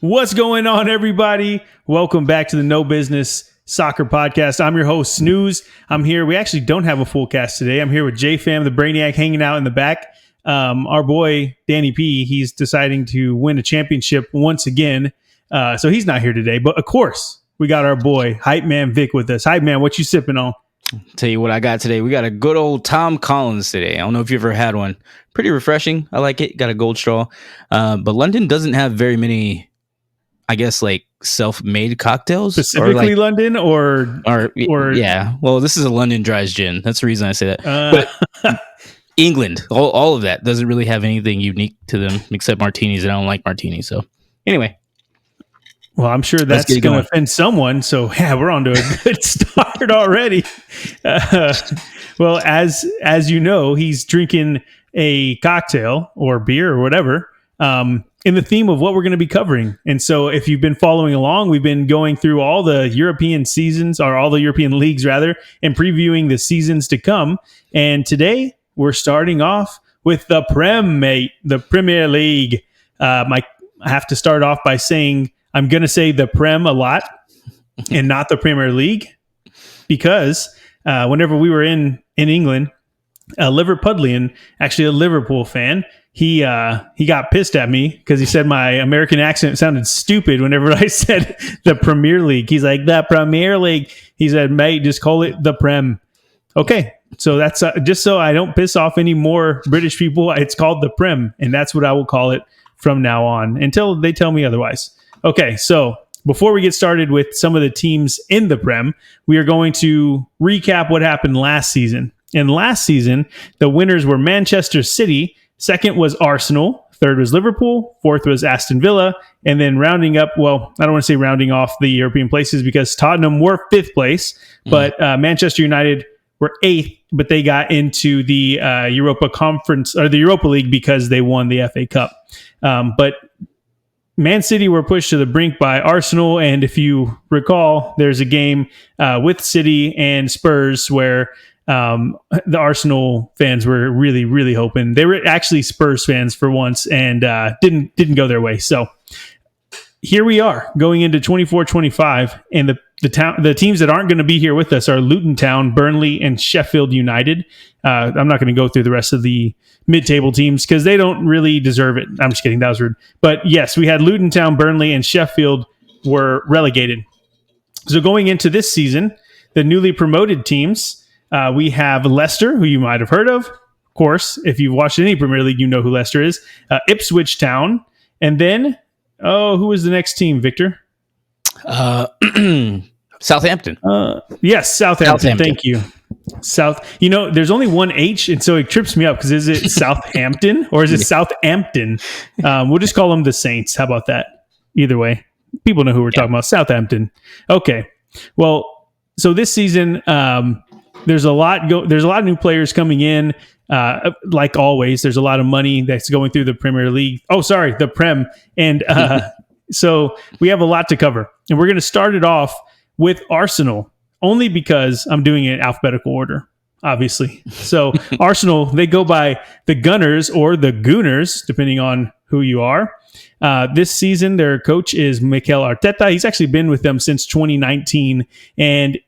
What's going on, everybody? Welcome back to the No Business Soccer Podcast. I'm your host, Snooze. I'm here. We actually don't have a full cast today. I'm here with J-Fam, the Brainiac, hanging out in the back. Our boy, Danny P, he's deciding to win a championship once again. So he's not here today. But, of course, we got our boy, Hype Man Vic, with us. Hype Man, what you sipping on? Tell you what I got today. We got a good old Tom Collins today. I don't know if you've ever had one. Pretty refreshing. I like it. Got a gold straw. But London doesn't have very many, I guess, like self-made cocktails. Specifically London or yeah. Well, this is a London Dries gin. That's the reason I say that. But England, all of that doesn't really have anything unique to them except martinis, and I don't like martinis. So anyway. Well, I'm sure that's going to offend someone. So, yeah, we're on to a good start already. Well, as you know, he's drinking a cocktail or beer or whatever in the theme of what we're going to be covering. And so if you've been following along, we've been going through all the European seasons, or all the European leagues, rather, and previewing the seasons to come. And today we're starting off with the the Premier League. I have to start off by saying I'm going to say the Prem a lot and not the Premier League, because whenever we were in England, Liverpudlian, actually a Liverpool fan, he got pissed at me because he said my American accent sounded stupid whenever I said the Premier League. He's like, the Premier League. He said, mate, just call it the Prem. Okay, so that's just so I don't piss off any more British people. It's called the Prem, and that's what I will call it from now on until they tell me otherwise. Okay, so before we get started with some of the teams in the Prem, we are going to recap what happened last season. And last season, the winners were Manchester City, second was Arsenal, third was Liverpool, fourth was Aston Villa, and then rounding up, well, I don't want to say rounding off the European places because Tottenham were fifth place, but Manchester United were eighth, but they got into the Europa Conference or the Europa League because they won the FA Cup. But Man City were pushed to the brink by Arsenal, and if you recall, there's a game with City and Spurs where the Arsenal fans were really, really hoping. They were actually Spurs fans for once, and didn't go their way. So here we are going into 24-25, and the teams that aren't going to be here with us are Luton Town, Burnley, and Sheffield United. I'm not going to go through the rest of the mid-table teams because they don't really deserve it. I'm just kidding. That was rude. But yes, we had Luton Town, Burnley, and Sheffield were relegated. So going into this season, the newly promoted teams, we have Leicester, who you might have heard of. Of course, if you've watched any Premier League, you know who Leicester is. Ipswich Town. And then, who was the next team, Victor? Southampton. Yes, Southampton. Thank you. There's only one H, and so it trips me up because is it Southampton or is it Southampton? We'll just call them the Saints. How about that? Either way, people know who we're talking about. Southampton. Okay. Well, so this season, there's a lot of new players coming in. Like always, there's a lot of money that's going through the Premier League. Oh, sorry, the Prem. And so we have a lot to cover, and we're going to start it off with Arsenal. Only because I'm doing it in alphabetical order, obviously. So Arsenal, they go by the Gunners or the Gooners, depending on who you are. This season, their coach is Mikel Arteta. He's actually been with them since 2019. And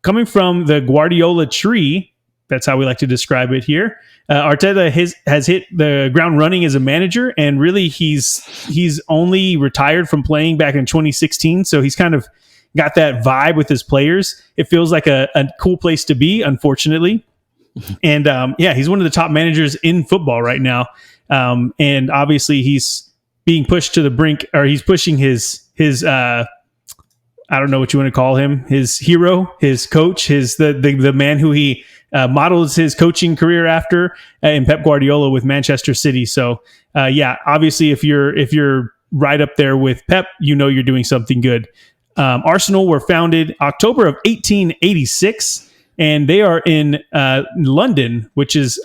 coming from the Guardiola tree, that's how we like to describe it here, Arteta has hit the ground running as a manager. And really, he's only retired from playing back in 2016. So he's kind of got that vibe with his players. It feels like a cool place to be, unfortunately. And he's one of the top managers in football right now. And obviously he's being pushed to the brink, or he's pushing his I don't know what you want to call him, his hero, his coach, the man who he models his coaching career after, in Pep Guardiola with Manchester City. So obviously if you're right up there with Pep, you're doing something good. Arsenal were founded October of 1886, and they are in London, which is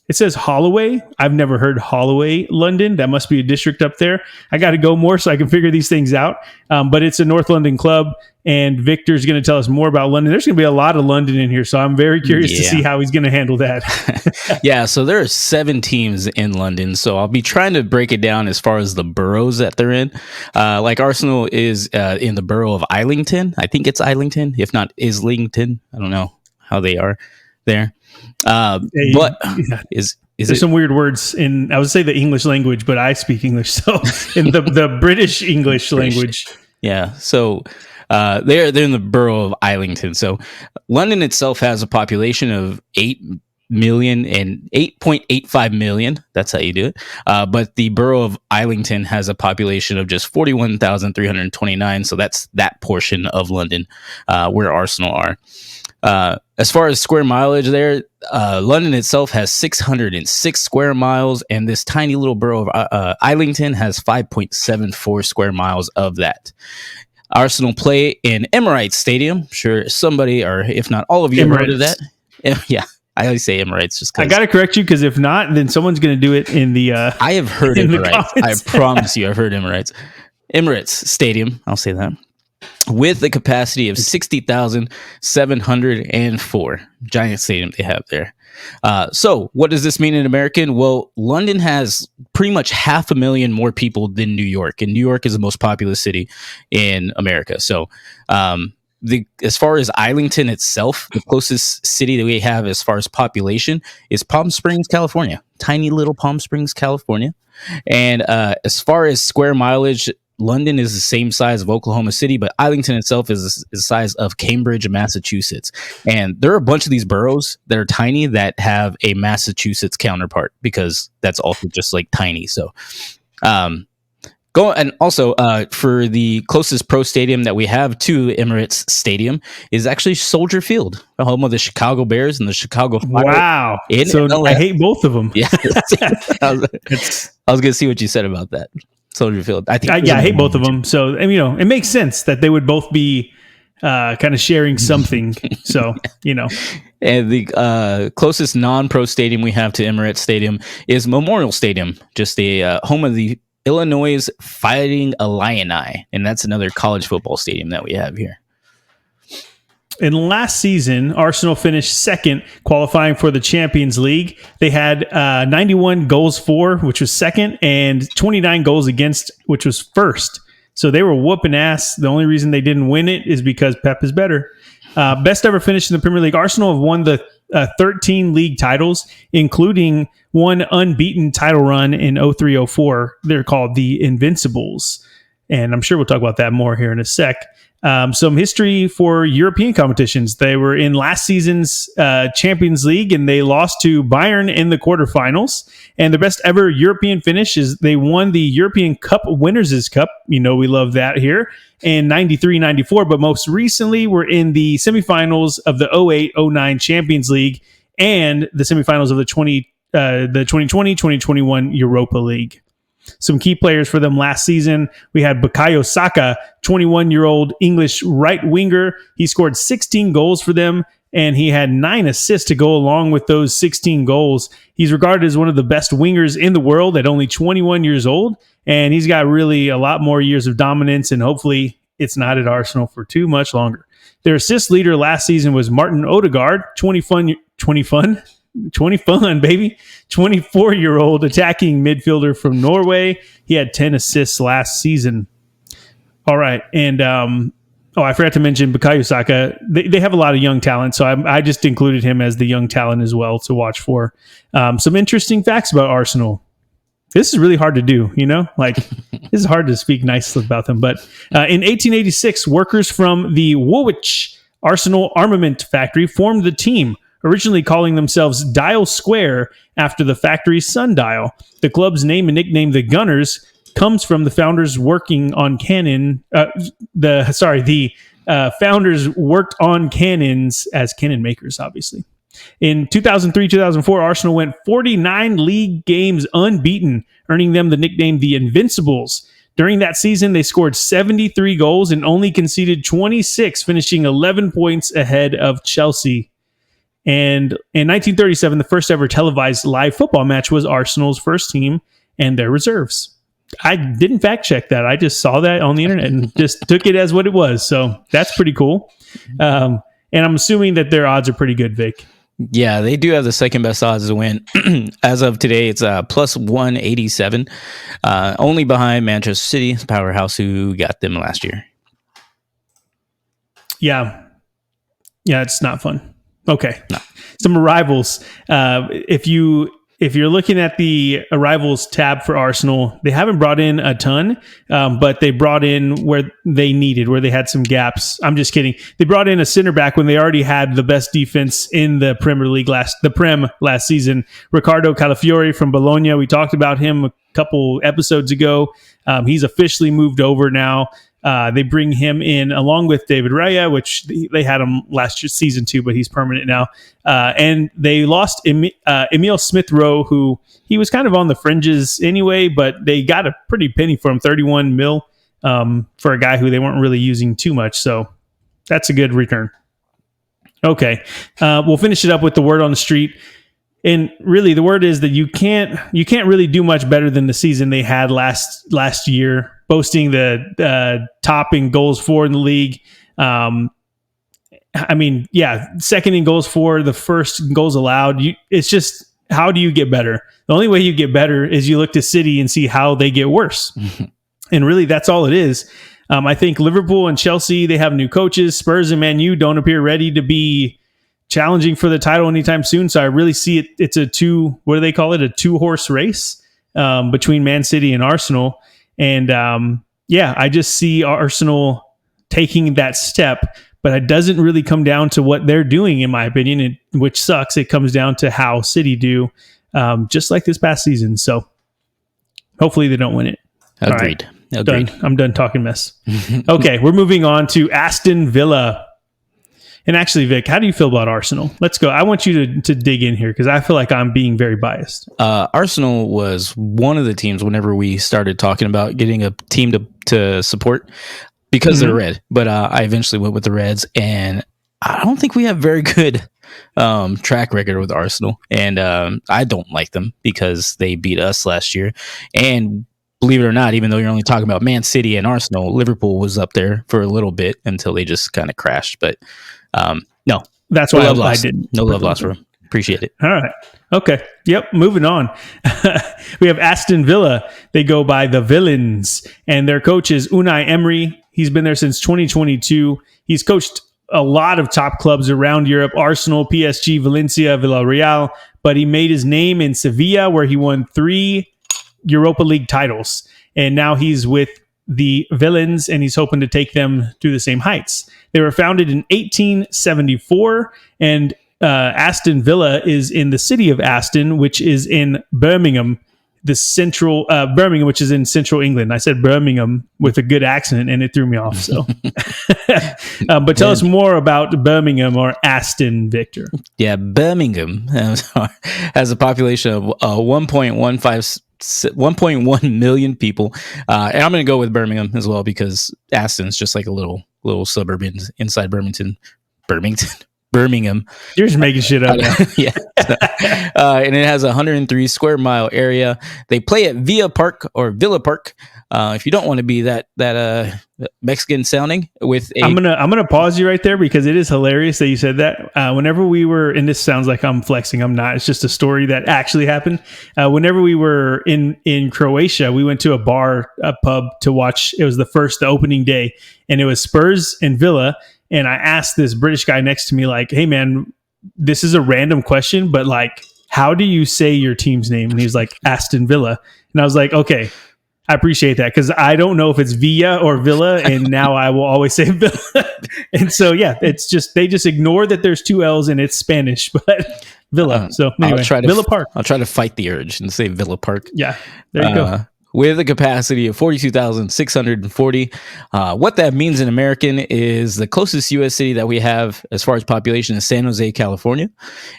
It says Holloway. I've never heard Holloway, London. That must be a district up there. I got to go more so I can figure these things out. But it's a North London club, and Victor's going to tell us more about London. There's going to be a lot of London in here, so I'm very curious to see how he's going to handle that. Yeah, so there are 7 teams in London, so I'll be trying to break it down as far as the boroughs that they're in. Like Arsenal is in the borough of Islington. I think it's Islington, if not Islington. I don't know how they are there. But is there's some weird words in, I would say, the English language, but I speak English, so in the British English language. Yeah, so they're in the borough of Islington. So London itself has a population of 8.85 million. That's how you do it. But the borough of Islington has a population of just 41,329. So that's that portion of London where Arsenal are. As far as square mileage there, London itself has 606 square miles, and this tiny little borough of Islington has 5.74 square miles of that. Arsenal play in Emirates Stadium. I'm sure somebody, or if not all of you, have heard of that. Yeah, I always say Emirates just because. I got to correct you, because if not, then someone's going to do it in the. I have heard Emirates. I promise you, I've heard Emirates. Emirates Stadium. I'll say that. With the capacity of 60,704. Giant stadium they have there. So what does this mean in American? Well, London has pretty much 500,000 more people than New York, and New York is the most populous city in America. So as far as Islington itself, the closest city that we have as far as population is Palm Springs, California. Tiny little Palm Springs, California. And as far as square mileage, London is the same size of Oklahoma City, but Islington itself is the size of Cambridge, Massachusetts. And there are a bunch of these boroughs that are tiny that have a Massachusetts counterpart, because that's also just like tiny. So, and also for the closest pro stadium that we have to Emirates Stadium is actually Soldier Field, the home of the Chicago Bears and the Chicago Fire. Wow! So LA. I hate both of them. Yeah, I was going to see what you said about that. Soldier Field. I think. I hate both of them. So, and, it makes sense that they would both be kind of sharing something. So, And the closest non-pro stadium we have to Emirates Stadium is Memorial Stadium, just the home of the Illinois Fighting Illini, and that's another college football stadium that we have here. In last season, Arsenal finished second, qualifying for the Champions League. They had 91 goals for, which was second, and 29 goals against, which was first. So they were whooping ass. The only reason they didn't win it is because Pep is better. Best ever finished in the Premier League. Arsenal have won the 13 league titles, including one unbeaten title run in 03-04. They're called the Invincibles. And I'm sure we'll talk about that more here in a sec. Some history for European competitions. They were in last season's Champions League, and they lost to Bayern in the quarterfinals. And the best ever European finish is they won the European Cup Winners' Cup. We love that here. In 93-94, but most recently we're in the semifinals of the 08-09 Champions League and the semifinals of the 2020-2021 Europa League. Some key players for them last season. We had Bukayo Saka, 21-year-old English right winger. He scored 16 goals for them, and he had 9 assists to go along with those 16 goals. He's regarded as one of the best wingers in the world at only 21 years old, and he's got really a lot more years of dominance, and hopefully it's not at Arsenal for too much longer. Their assist leader last season was Martin Odegaard, 24-year-old attacking midfielder from Norway. He had 10 assists last season. All right. And, I forgot to mention Bukayo Saka. They have a lot of young talent, so I just included him as the young talent as well to watch for. Some interesting facts about Arsenal. This is really hard to do, this is hard to speak nicely about them. But in 1886, workers from the Woolwich Arsenal Armament Factory formed the team, originally calling themselves Dial Square after the factory's sundial. The club's name and nickname, the Gunners, comes from the founders working on cannon. The founders worked on cannons as cannon makers, obviously. In 2003-2004, Arsenal went 49 league games unbeaten, earning them the nickname the Invincibles. During that season, they scored 73 goals and only conceded 26, finishing 11 points ahead of Chelsea. And in 1937, the first ever televised live football match was Arsenal's first team and their reserves. I didn't fact check that. I just saw that on the internet and just took it as what it was. So that's pretty cool. And I'm assuming that their odds are pretty good, Vic. Yeah, they do have the second best odds to win. As of today, it's plus 187, only behind Manchester City, the powerhouse who got them last year. Yeah, it's not fun. Okay, no. Some arrivals. If you're looking at the arrivals tab for Arsenal, they haven't brought in a ton, but they brought in where they needed, where they had some gaps. I'm just kidding. They brought in a center back when they already had the best defense in the Premier League last season. Riccardo Calafiori from Bologna. We talked about him a couple episodes ago. He's officially moved over now. They bring him in along with David Raya, which they had him last season too, but he's permanent now. And they lost Emil Smith-Rowe, who he was kind of on the fringes anyway, but they got a pretty penny for him, 31 mil for a guy who they weren't really using too much. So that's a good return. Okay, we'll finish it up with the word on the street. And really, the word is that you can't really do much better than the season they had last year, boasting the top in goals for in the league. Second in goals for, the first in goals allowed. It's just, how do you get better? The only way you get better is you look to City and see how they get worse. And really, that's all it is. I think Liverpool and Chelsea, they have new coaches. Spurs and Man U don't appear ready to be challenging for the title anytime soon. So I really see it. It's a two-horse race between Man City and Arsenal. And I just see Arsenal taking that step, but it doesn't really come down to what they're doing, in my opinion, which sucks. It comes down to how City do, just like this past season. So hopefully they don't win it. Agreed. All right. Agreed. I'm done talking mess. Okay, we're moving on to Aston Villa. And actually, Vic, how do you feel about Arsenal? Let's go. I want you to dig in here because I feel like I'm being very biased. Arsenal was one of the teams whenever we started talking about getting a team to support because they're red. But I eventually went with the Reds, and I don't think we have very good track record with Arsenal. And I don't like them because they beat us last year. And believe it or not, even though you're only talking about Man City and Arsenal, Liverpool was up there for a little bit until they just kind of crashed. But no, that's why I didn't. No love lost for him. Appreciate it. All right. Okay. Yep. Moving on. We have Aston Villa. They go by the Villains, and their coach is Unai Emery. He's been there since 2022. He's coached a lot of top clubs around Europe: Arsenal, PSG, Valencia, Villarreal. But he made his name in Sevilla, where he won 3 Europa League titles, and now he's with the Villains, and he's hoping to take them to the same heights. They were founded in 1874, and Aston Villa is in the city of Aston, which is in Birmingham, Birmingham, which is in central England. I said Birmingham with a good accent, and it threw me off. So, but tell us more about Birmingham or Aston, Victor. Yeah, Birmingham has a population of 1.1 million people, and I'm going to go with Birmingham as well because Aston's just like a little suburb inside Birmingham. You're just making shit up. Yeah. And it has a 103 square mile area. They play at Villa Park. If you don't want to be that Mexican sounding with I'm gonna pause you right there because it is hilarious that you said that. Whenever we were, and this sounds like I'm flexing, I'm not. It's just a story that actually happened. Whenever we were in Croatia, we went to a pub to watch. It was the opening day, and it was Spurs and Villa. And I asked this British guy next to me, like, "Hey man, this is a random question, but like, how do you say your team's name?" And he's like, "Aston Villa." And I was like, "Okay, I appreciate that because I don't know if it's Villa or Villa, and now I will always say Villa." And so yeah, it's just they just ignore that there's 2 L's and it's Spanish, but Villa. So anyway, Villa Park. I'll try to fight the urge and say Villa Park. Yeah, there you go. With a capacity of 42,640. What that means in American is the closest U.S. city that we have as far as population is San Jose, California.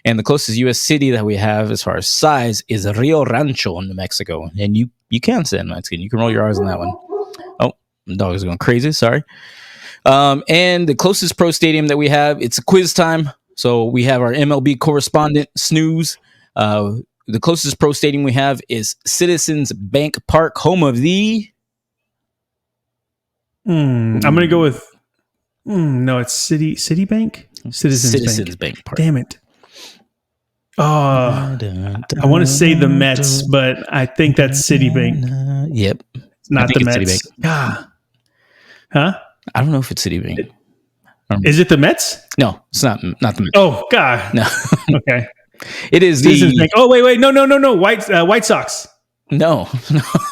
And the closest U.S. city that we have as far as size is Rio Rancho in New Mexico. And you can say Mexican. You can roll your R's on that one. Oh, the dog is going crazy. Sorry. And the closest pro stadium that we have, it's a quiz time. So we have our MLB correspondent, Snooze. The closest pro stadium we have is Citizens Bank Park, home of the... I'm going to go with... no, it's Citibank? Citizens Bank Park. Damn it. I want to say the Mets, but I think that's Citibank. Yep. It's not the Mets. Huh? I don't know if it's Citibank. Is it the Mets? No, it's not the Mets. Oh, God. No. Okay. It is Citizens Bank. Oh, wait. No. White Sox. No,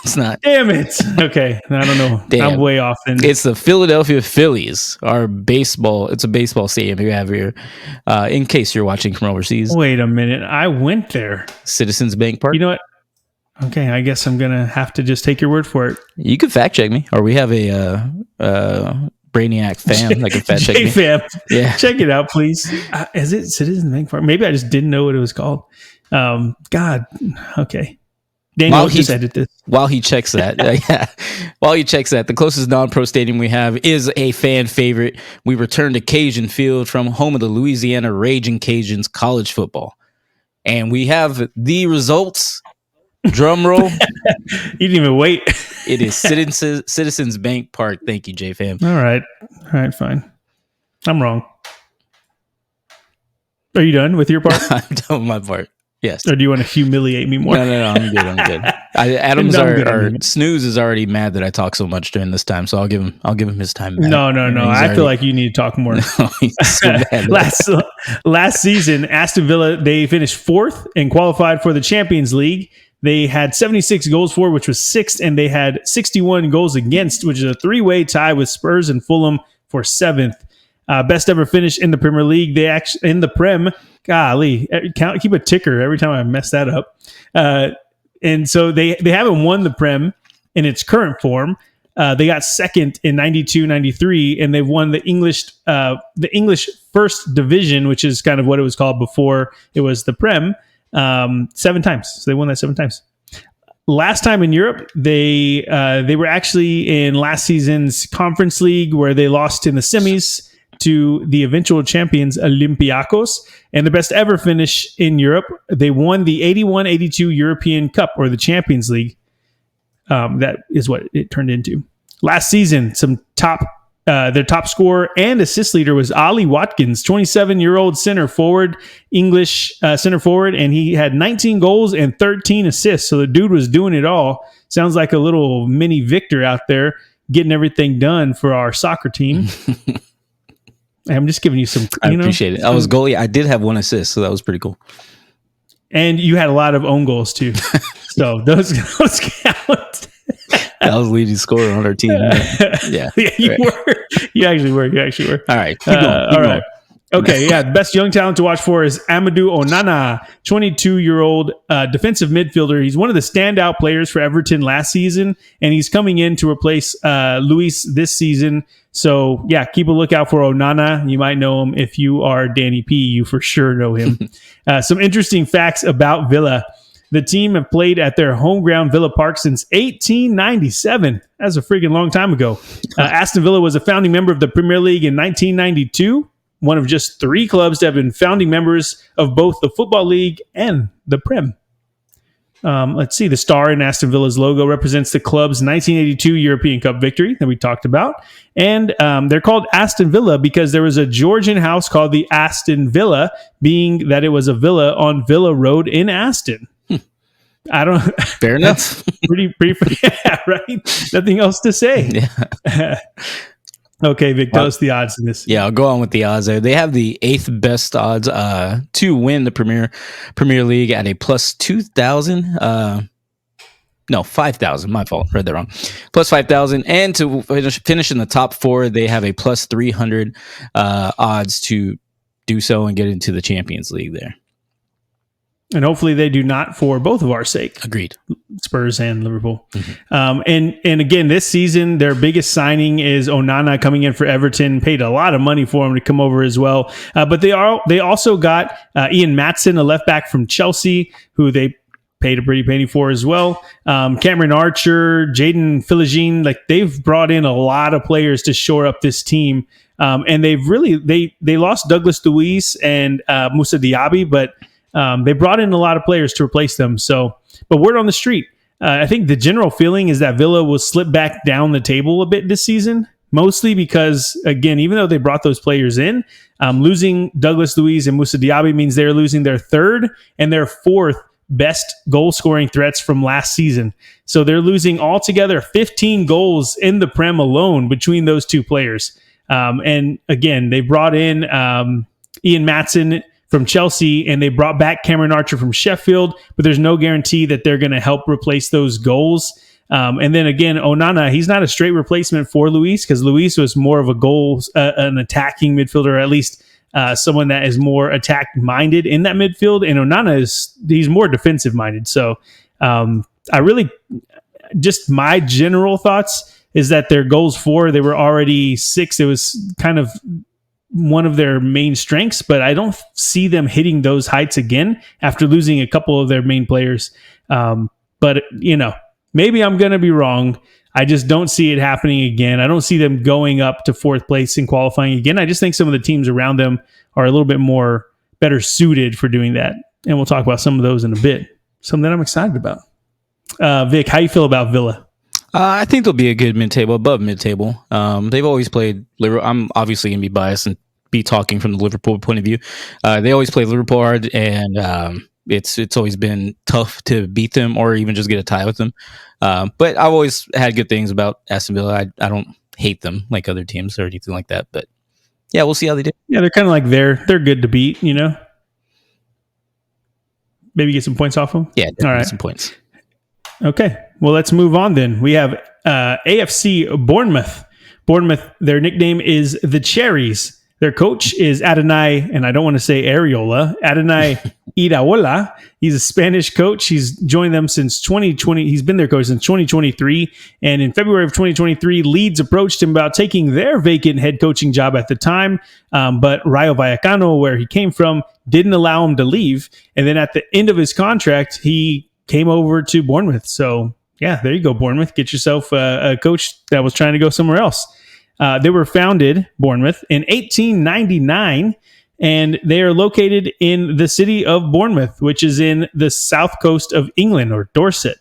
it's not. Damn it. Okay. I don't know. Damn. I'm way off. It's the Philadelphia Phillies. It's a baseball stadium we have here. In case you're watching from overseas. Wait a minute. I went there. Citizens Bank Park. You know what? Okay. I guess I'm going to have to just take your word for it. You can fact check me, or we have a Brainiac fam that can fact check me. Fam. Yeah. Check it out, please. Is it Citizens Bank Park? Maybe I just didn't know what it was called. God. Okay. Daniel, just edit this. While he checks that, the closest non-pro stadium we have is a fan favorite. We return to Cajun Field, from home of the Louisiana Raging Cajuns college football. And we have the results. Drum roll. You didn't even wait. It is Citizens Bank Park. Thank you, J-Fam. All right, fine. I'm wrong. Are you done with your part? I'm done with my part. Yes. Or do you want to humiliate me more? No. I'm good. Snooze is already mad that I talk so much during this time, so I'll give him his time back. No. I feel like you need to talk more. No, he's so mad. Last season, Aston Villa, they finished 4th and qualified for the Champions League. They had 76 goals for, which was 6th, and they had 61 goals against, which is a 3-way tie with Spurs and Fulham for 7th. Best ever finish in the Premier League. They actually in the Prem. Golly, keep a ticker every time I mess that up. And so they haven't won the Prem in its current form. They got 2nd in 92-93, and they've won the English First Division, which is kind of what it was called before it was the Prem, 7 times. So they won that 7 times. Last time in Europe, they were actually in last season's Conference League, where they lost in the semis to the eventual champions Olympiacos, and the best ever finish in Europe. They won the 81-82 European Cup, or the Champions League. That is what it turned into. Last season, their top scorer and assist leader was Ollie Watkins, 27-year-old English center forward, and he had 19 goals and 13 assists. So the dude was doing it all. Sounds like a little mini Victor out there getting everything done for our soccer team. I'm just giving you some. I appreciate it. I was goalie. I did have 1 assist, so that was pretty cool. And you had a lot of own goals too, so those count. I was leading scorer on our team. Yeah, you were. You actually were. All right, keep going. All right. Okay, yeah. Best young talent to watch for is Amadou Onana, 22-year-old defensive midfielder. He's one of the standout players for Everton last season, and he's coming in to replace Luis this season. So, yeah, keep a lookout for Onana. You might know him if you are Danny P. You for sure know him. Some interesting facts about Villa. The team have played at their home ground, Villa Park, since 1897. That's a freaking long time ago. Aston Villa was a founding member of the Premier League in 1992. One of just 3 clubs to have been founding members of both the Football League and the Prem. Let's see. The star in Aston Villa's logo represents the club's 1982 European Cup victory that we talked about. And they're called Aston Villa because there was a Georgian house called the Aston Villa, being that it was a villa on Villa Road in Aston. I don't. Fair enough. pretty. Yeah, right. Nothing else to say. Yeah. Okay, Vic, tell us the odds in this. Yeah, I'll go on with the odds there. They have the 8th best odds to win the Premier League at a plus 2,000. No, 5,000. My fault. Read that wrong. Plus 5,000. And to finish in the top 4, they have a plus 300 odds to do so and get into the Champions League there. And hopefully they do not, for both of our sake. Agreed. Spurs and Liverpool. Mm-hmm. And again, this season, their biggest signing is Onana coming in for Everton. Paid a lot of money for him to come over as well. But they also got Ian Maatsen, a left back from Chelsea, who they paid a pretty penny for as well. Cameron Archer, Jaden Philogene, like they've brought in a lot of players to shore up this team. And they've really they lost Douglas Luiz and Moussa Diaby, but they brought in a lot of players to replace them. So, but word on the street, I think the general feeling is that Villa will slip back down the table a bit this season, mostly because, again, even though they brought those players in, losing Douglas Luiz and Moussa Diaby means they're losing their third and their fourth best goal-scoring threats from last season. So they're losing altogether 15 goals in the Prem alone between those two players. And again, they brought in Ian Maatson from Chelsea, and they brought back Cameron Archer from Sheffield, but there's no guarantee that they're going to help replace those goals. And then again, Onana, he's not a straight replacement for Luis, because Luis was more of an attacking midfielder, or at least someone that is more attack-minded in that midfield. And Onana he's more defensive-minded. So just my general thoughts is that their goals for, they were already 6. It was kind of one of their main strengths, but I don't see them hitting those heights again after losing a couple of their main players. But, maybe I'm going to be wrong. I just don't see it happening again. I don't see them going up to 4th place and qualifying again. I just think some of the teams around them are a little bit more better suited for doing that. And we'll talk about some of those in a bit. Something that I'm excited about. Vic, how you feel about Villa? I think they'll be a good mid-table, above mid-table. They've always played Liverpool. I'm obviously going to be biased and be talking from the Liverpool point of view. They always play Liverpool hard, and it's always been tough to beat them or even just get a tie with them. But I've always had good things about Aston Villa. I don't hate them like other teams or anything like that. But yeah, we'll see how they do. Yeah, they're kind of like they're good to beat, Maybe get some points off them? Yeah, all right. Some points. Okay, well, let's move on then. We have AFC Bournemouth. Bournemouth, their nickname is the Cherries. Their coach is Adonai, and I don't want to say Areola, Adonai Iraola. He's a Spanish coach. He's joined them since 2020. He's been their coach since 2023. And in February of 2023, Leeds approached him about taking their vacant head coaching job at the time. But Rayo Vallecano, where he came from, didn't allow him to leave. And then at the end of his contract, he came over to Bournemouth. So, yeah, there you go, Bournemouth. Get yourself a coach that was trying to go somewhere else. They were founded, Bournemouth, in 1899, and they are located in the city of Bournemouth, which is in the south coast of England, or Dorset.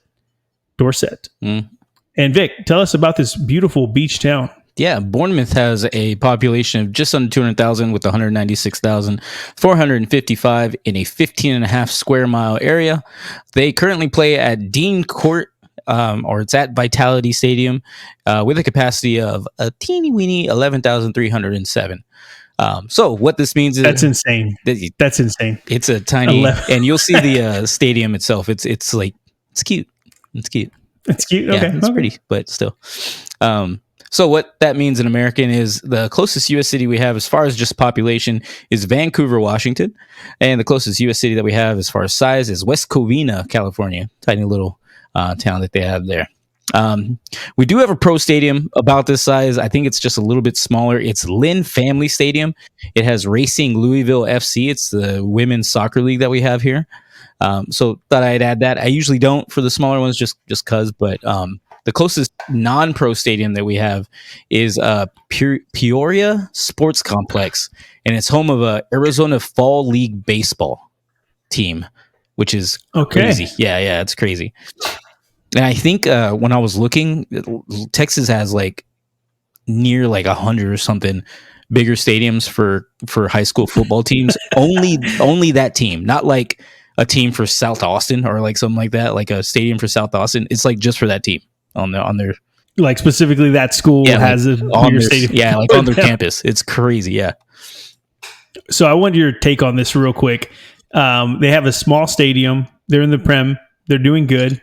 And Vic, tell us about this beautiful beach town. Yeah, Bournemouth has a population of just under 200,000 with 196,455 in a 15.5 square mile area. They currently play at Dean Court, or it's at Vitality Stadium, with a capacity of a teeny weeny 11,307. So what this means is that's insane. That's insane. It's a tiny, and you'll see the stadium itself. It's cute. It's cute. It's cute. Yeah, okay, it's pretty, but still. So what that means in American is the closest U.S. city we have as far as just population is Vancouver, Washington. And the closest U.S. city that we have as far as size is West Covina, California. Tiny little town that they have there. We do have a pro stadium about this size. I think it's just a little bit smaller. It's Lynn Family Stadium. It has Racing Louisville FC. It's the women's soccer league that we have here. So thought I'd add that. I usually don't for the smaller ones just cause, but the closest non-pro stadium that we have is Peoria Sports Complex, and it's home of a Arizona Fall League baseball team, which is crazy. Yeah, it's crazy. And I think when I was looking, Texas has near 100 or something bigger stadiums for high school football teams. only that team, not like a team for South Austin or something like that, like a stadium for South Austin. It's just for that team on their specifically that school has a bigger stadium. Yeah, on their campus. It's crazy. Yeah. So I want your take on this real quick. They have a small stadium. They're in the Prem. They're doing good.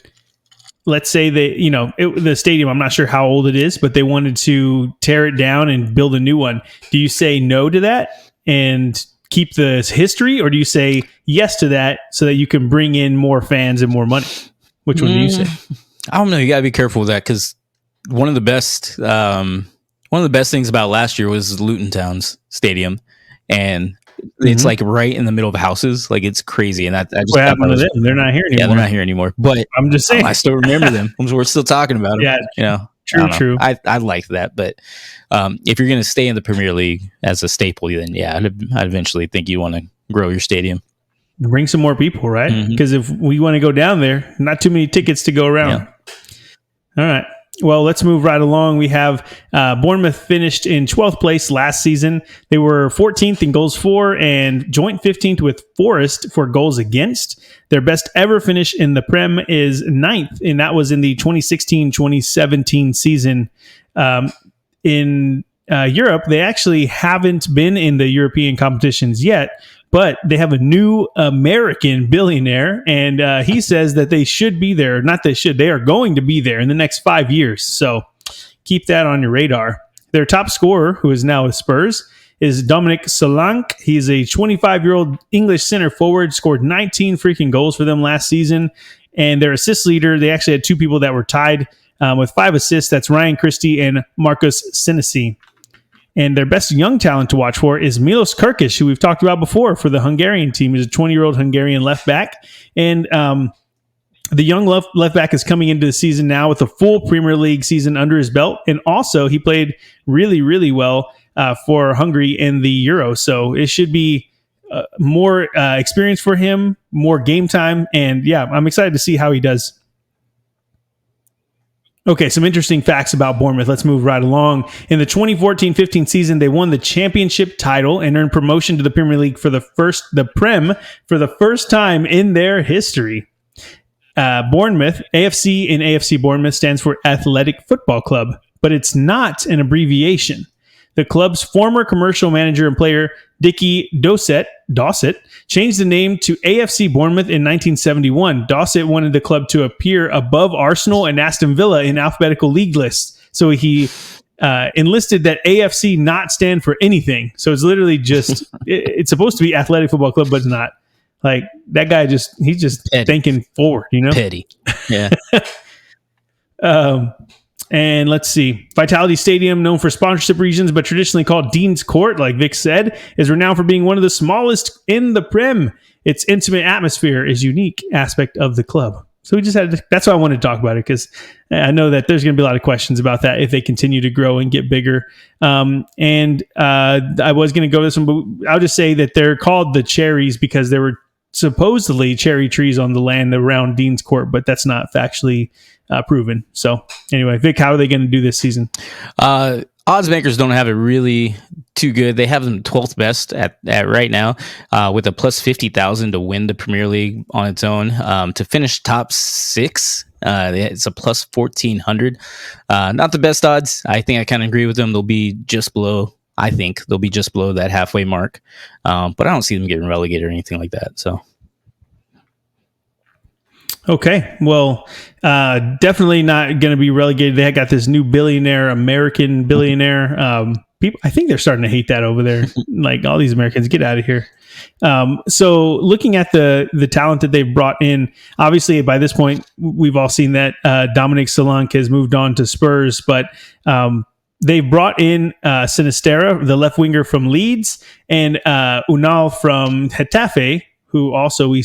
Let's say the stadium, I'm not sure how old it is, but they wanted to tear it down and build a new one. Do you say no to that and keep the history, or do you say yes to that so that you can bring in more fans and more money? Which one do you say? I don't know. You gotta be careful with that, because one of the best things about last year was Luton Town's stadium, and it's right in the middle of houses. It's crazy, and that just what happened to them? They're not here anymore. Yeah, they're not here anymore. But I'm just saying, I still remember them. We're still talking about them. Yeah, True. I like that, but if you're going to stay in the Premier League as a staple, then I'd eventually think you want to grow your stadium. Bring some more people, right? Because if we want to go down there, not too many tickets to go around. All right. Well, let's move right along. We have Bournemouth finished in 12th place last season. They were 14th in goals for and joint 15th with Forest for goals against. Their best ever finish in the Prem is 9th, and that was in the 2016-2017 season. In Europe, they actually haven't been in the European competitions yet, but they have a new American billionaire, and he says that they should be there. Not they should. They are going to be there in the next 5 years. So keep that on your radar. Their top scorer, who is now with Spurs, is Dominic Solanke. He's a 25-year-old English center forward, scored 19 freaking goals for them last season. And their assist leader, they actually had two people that were tied with 5 assists. That's Ryan Christie and Marcus Senesi. And their best young talent to watch for is Milos Kerkez, who we've talked about before for the Hungarian team. He's a 20-year-old Hungarian left back. And the young left back is coming into the season now with a full Premier League season under his belt. And also, he played really, really well for Hungary in the Euro. So it should be more experience for him, more game time. And yeah, I'm excited to see how he does. Okay, some interesting facts about Bournemouth. Let's move right along. In the 2014-15 season, they won the championship title and earned promotion to the Premier League for the Prem for the first time in their history. Bournemouth, AFC in AFC Bournemouth stands for Athletic Football Club, but it's not an abbreviation. The club's former commercial manager and player, Dickie Dosset, changed the name to AFC Bournemouth in 1971. Dosset wanted the club to appear above Arsenal and Aston Villa in alphabetical league lists. So he enlisted that AFC not stand for anything. So it's literally just, it's supposed to be Athletic Football Club, but it's not. Like, that guy he's just petty. Thinking forward, you know? Petty. Yeah. And let's see. Vitality Stadium, known for sponsorship reasons, but traditionally called Dean's Court, like Vic said, is renowned for being one of the smallest in the Prem. Its intimate atmosphere is a unique aspect of the club. So we just that's why I wanted to talk about it, because I know that there's going to be a lot of questions about that if they continue to grow and get bigger. And I was going to go to this one, but I'll just say that they're called the Cherries because there were supposedly cherry trees on the land around Dean's Court, but that's not factually proven. So anyway, Vic, how are they going to do this season? Odds makers don't have it really too good. They have them 12th best at right now, with a plus 50,000 to win the Premier League on its own. To finish top 6, it's a plus 1,400. Not the best odds. I think I kind of agree with them. They'll be just below. I think they'll be just below that halfway mark. But I don't see them getting relegated or anything like that. So. Okay, well, definitely not going to be relegated. They got this new American billionaire. People, I think they're starting to hate that over there. Like, all these Americans, get out of here. So looking at the talent that they've brought in, obviously by this point, we've all seen that Dominic Solanke has moved on to Spurs, but they've brought in Sinistera, the left winger from Leeds, and Unal from Getafe, who also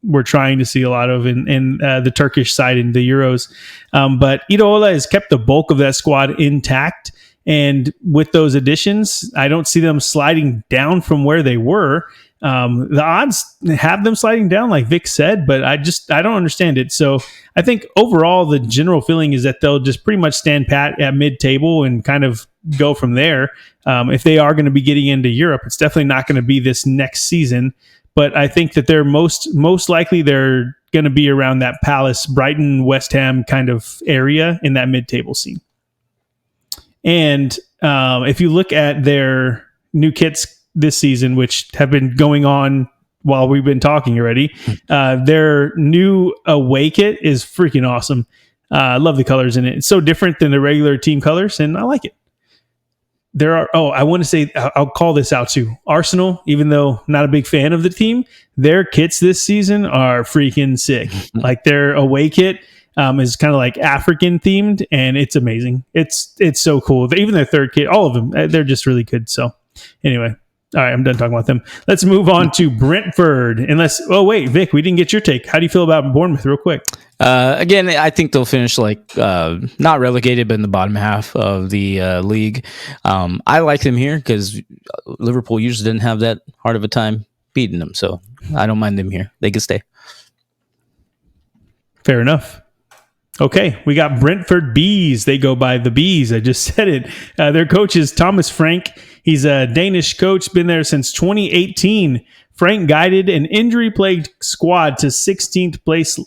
we're trying to see a lot of in the Turkish side in the Euros. But Iraola has kept the bulk of that squad intact. And with those additions, I don't see them sliding down from where they were. The odds have them sliding down, like Vic said, but I don't understand it. So I think overall, the general feeling is that they'll just pretty much stand pat at mid-table and kind of go from there. If they are going to be getting into Europe, it's definitely not going to be this next season. But I think that they're most likely they're going to be around that Palace, Brighton, West Ham kind of area in that mid-table scene. And if you look at their new kits this season, which have been going on while we've been talking already, their new away kit is freaking awesome. I love the colors in it. It's so different than the regular team colors, and I like it. I want to say, I'll call this out too. Arsenal, even though not a big fan of the team, their kits this season are freaking sick. Like, their away kit is kind of like African themed, and it's amazing. It's so cool. Even their third kit, all of them, they're just really good. So anyway, all right, I'm done talking about them. Let's move on to Brentford. Vic, we didn't get your take. How do you feel about Bournemouth real quick? Again, I think they'll finish not relegated, but in the bottom half of the league. I like them here because Liverpool usually didn't have that hard of a time beating them, so I don't mind them here. They can stay. Fair enough. Okay, we got Brentford Bees. They go by the Bees. I just said it. Their coach is Thomas Frank. He's a Danish coach, been there since 2018. Frank guided an injury-plagued squad to 16th place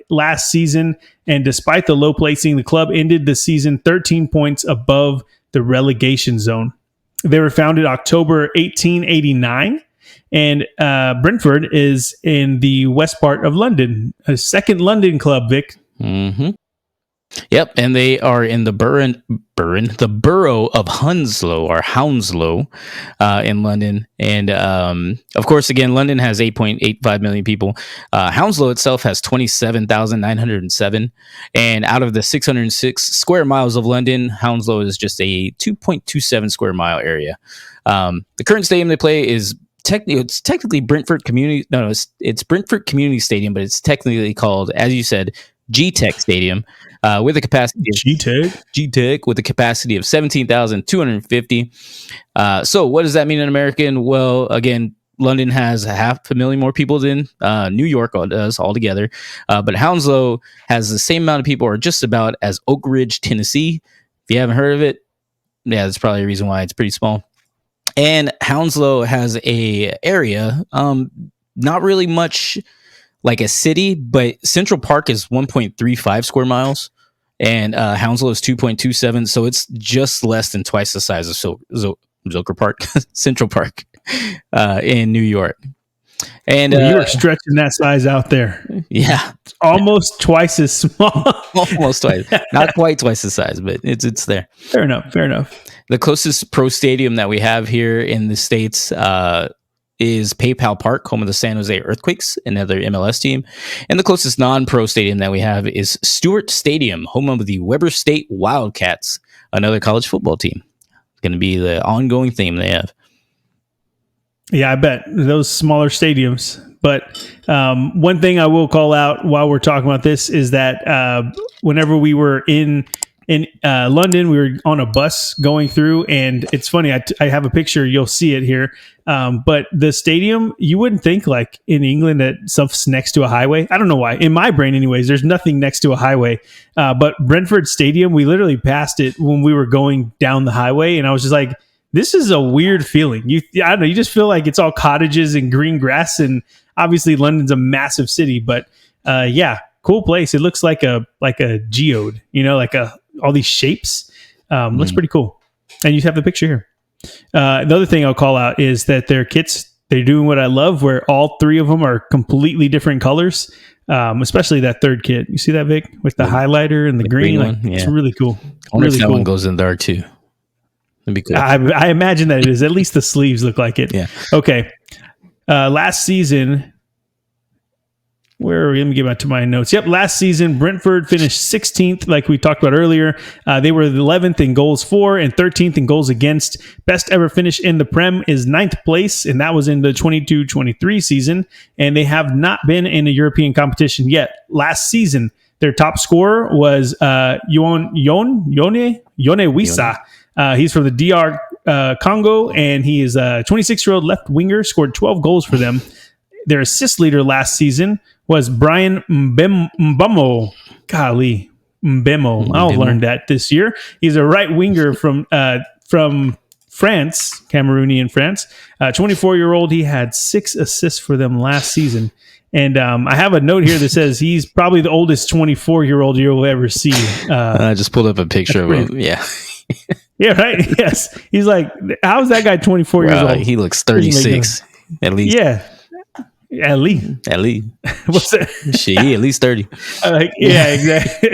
last season, and despite the low placing, the club ended the season 13 points above the relegation zone. They were founded October 1889, and Brentford is in the west part of London, a second London club, Vic. Mm-hmm. Yep, and they are in the borough of Hounslow in London. And of course, again, London has 8.85 million people. Hounslow itself has 27,907. And out of the 606 square miles of London, Hounslow is just a 2.27 square mile area. The current stadium they play is technically Brentford Community. No, it's Brentford Community Stadium, but it's technically called, as you said, G-Tech Stadium, with a capacity of G-Tech with a capacity of 17,250. So what does that mean in American? Well, again, London has 500,000 more people than New York does altogether. But Hounslow has the same amount of people, or just about, as Oak Ridge, Tennessee. If you haven't heard of it, yeah, that's probably a reason why it's pretty small. And Hounslow has a area, not really much like a city, but Central Park is 1.35 square miles, and Hounslow is 2.27, so it's just less than twice the size of Zilker Park, Central Park, in New York. And you were stretching that size out there. Yeah, it's almost twice as small. Almost twice, not quite twice the size, but it's there. Fair enough. The closest pro stadium that we have here in the States is PayPal Park, home of the San Jose Earthquakes, another MLS team. And the closest non-pro stadium that we have is Stewart Stadium, home of the Weber State Wildcats, another college football team. It's going to be the ongoing theme they have. Yeah, I bet those smaller stadiums. But one thing I will call out while we're talking about this is that whenever we were in London, we were on a bus going through, and it's funny. I have a picture. You'll see it here. But the stadium, you wouldn't think like in England that stuff's next to a highway. I don't know why. In my brain, anyways, there's nothing next to a highway. But Brentford Stadium, we literally passed it when we were going down the highway, and I was just like, this is a weird feeling. I don't know. You just feel like it's all cottages and green grass, and obviously London's a massive city. But yeah, cool place. It looks like a geode, like all these shapes. Looks pretty cool. And you have the picture here. The other thing I'll call out is that their kits, they're doing what I love, where all three of them are completely different colors, especially that third kit. You see that, Vic, with the highlighter and the green one? Yeah. It's really cool. I wonder if that one goes in there too. That'd be cool. I imagine that it is. At least the sleeves look like it. Yeah. Okay. Last season... Let me get back to my notes. Yep, last season, Brentford finished 16th, like we talked about earlier. They were 11th in goals for and 13th in goals against. Best ever finish in the Prem is 9th place, and that was in the 22-23 season. And they have not been in a European competition yet. Last season, their top scorer was Yone Wissa. He's from the DR Congo, and he is a 26-year-old left winger, scored 12 goals for them. Their assist leader last season was Brian Mbemo. Golly, Mbemo. I'll learn that this year. He's a right winger from France, Cameroonian France. 24-year-old. He had 6 assists for them last season. And I have a note here that says he's probably the oldest 24-year-old you'll ever see. I just pulled up a picture of him. Yeah. Yeah, right. Yes. He's like, how's that guy 24 years old? He looks 36 at least. Yeah. At least. What's that? At least 30. Yeah, exactly.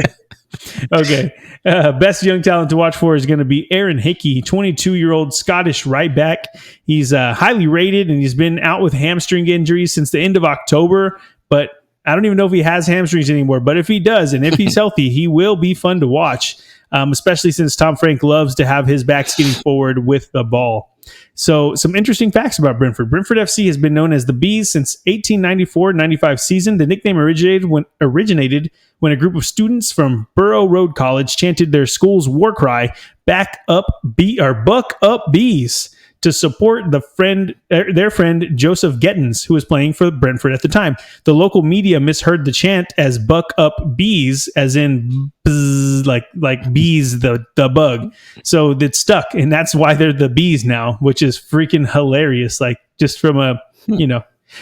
Okay. Best young talent to watch for is going to be Aaron Hickey, 22-year-old Scottish right back. He's highly rated, and he's been out with hamstring injuries since the end of October, but I don't even know if he has hamstrings anymore. But if he does, and if he's healthy, he will be fun to watch, especially since Tom Frank loves to have his backs getting forward with the ball. So some interesting facts about Brentford. Brentford FC has been known as the Bees since 1894-95 season. The nickname originated when a group of students from Borough Road College chanted their school's war cry, "Back up, Buck up Bees," to support their friend Joseph Gettins, who was playing for Brentford at the time. The local media misheard the chant as "Buck up Bees," as in bzz, like bees, the bug. So it stuck, and that's why they're the Bees now, which is freaking hilarious. Like, just from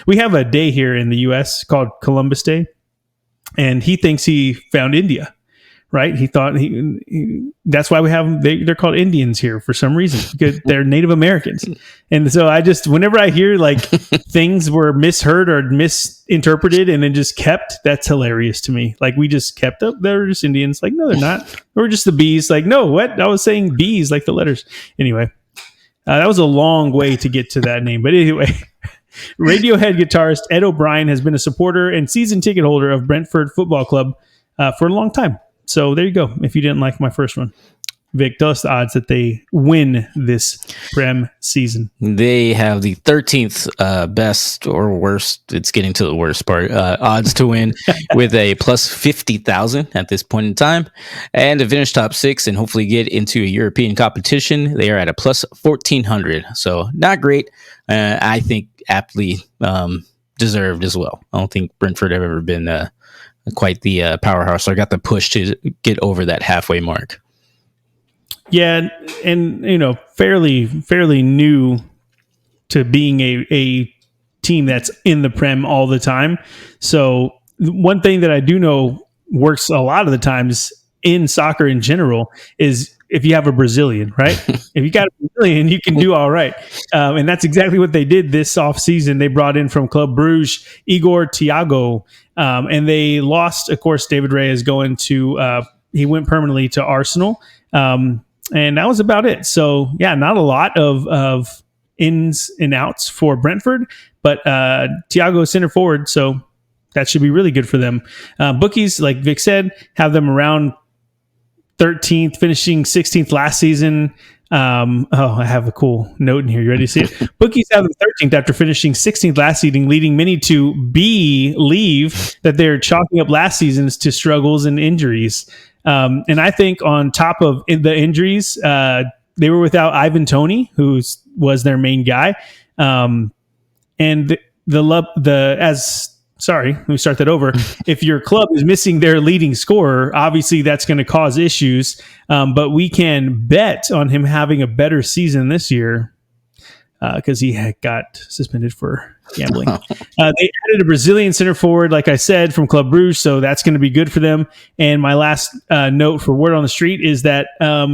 we have a day here in the U.S. called Columbus Day, and he thinks he found India. Right? He thought that's why we have them. They're called Indians here for some reason, because they're Native Americans. And so whenever I hear like things were misheard or misinterpreted and then just kept, that's hilarious to me. Like, we just kept up. They're just Indians. Like, no, they're not. We're just the Bees. Like, no, what? I was saying bees, like the letters. Anyway, that was a long way to get to that name. But anyway, Radiohead guitarist Ed O'Brien has been a supporter and season ticket holder of Brentford Football Club for a long time. So there you go. If you didn't like my first one, Vic, tell us the odds that they win this Prem season. They have the 13th best or worst. It's getting to the worst part. Odds to win with a plus 50,000 at this point in time, and to finish top 6 and hopefully get into a European competition. They are at a plus 1,400. So not great. I think aptly deserved as well. I don't think Brentford have ever been quite the powerhouse. So I got the push to get over that halfway mark. Yeah, and fairly new to being a team that's in the Prem all the time. So one thing that I do know works a lot of the times in soccer in general is if you have a Brazilian, right? If you got a Brazilian, you can do all right. And that's exactly what they did this offseason. They brought in from Club Brugge, Igor Thiago, and they lost, of course, David Ray is going to, he went permanently to Arsenal. And that was about it. So, yeah, not a lot of ins and outs for Brentford, but Thiago center forward, so that should be really good for them. Bookies, like Vic said, have them around 13th, finishing 16th last season. I have a cool note in here. You ready to see it? Bookies have them 13th after finishing 16th last season, leading many to believe that they're chalking up last season's to struggles and injuries. And I think on top of the injuries, they were without Ivan Toney, who was their main guy. And let me start that over. If your club is missing their leading scorer, obviously that's going to cause issues. But we can bet on him having a better season this year because he got suspended for gambling. They added a Brazilian center forward, like I said, from Club Brugge, so that's going to be good for them. And my last note for word on the street is that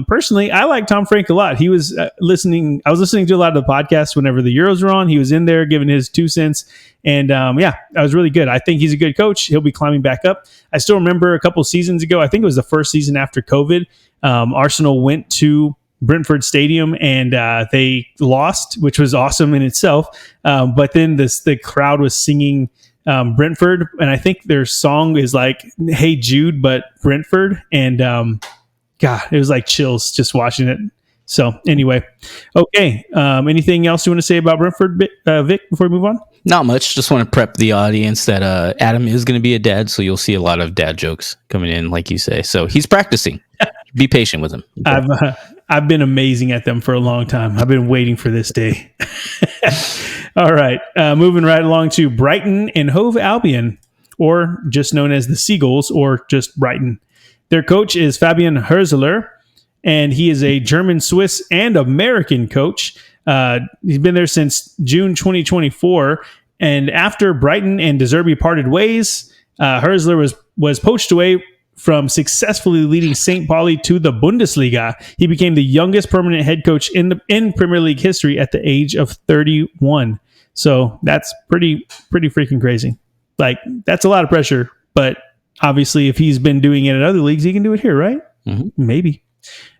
personally, I like Tom Frank a lot. He was listening. I was listening to a lot of the podcasts whenever the Euros were on. He was in there giving his 2 cents. And that was really good. I think he's a good coach. He'll be climbing back up. I still remember a couple seasons ago, I think it was the first season after COVID, Arsenal went to Brentford Stadium and they lost, which was awesome in itself. But then the crowd was singing Brentford, and I think their song is like "Hey Jude," but Brentford. And God, it was like chills just watching it. So anyway, okay. Anything else you want to say about Brentford, Vic, before we move on? Not much. Just want to prep the audience that Adam is going to be a dad, so you'll see a lot of dad jokes coming in, like you say. So he's practicing. Be patient with him. I've been amazing at them for a long time. I've been waiting for this day. All right. Moving right along to Brighton and Hove Albion, or just known as the Seagulls, or just Brighton. Their coach is Fabian Herzler, and he is a German, Swiss, and American coach. He's been there since June 2024. And after Brighton and De Zerbi parted ways, Herzler was poached away from successfully leading St. Pauli to the Bundesliga. He became the youngest permanent head coach in Premier League history at the age of 31. So that's pretty freaking crazy. Like, that's a lot of pressure, but obviously if he's been doing it in other leagues, he can do it here, right? Mm-hmm. Maybe.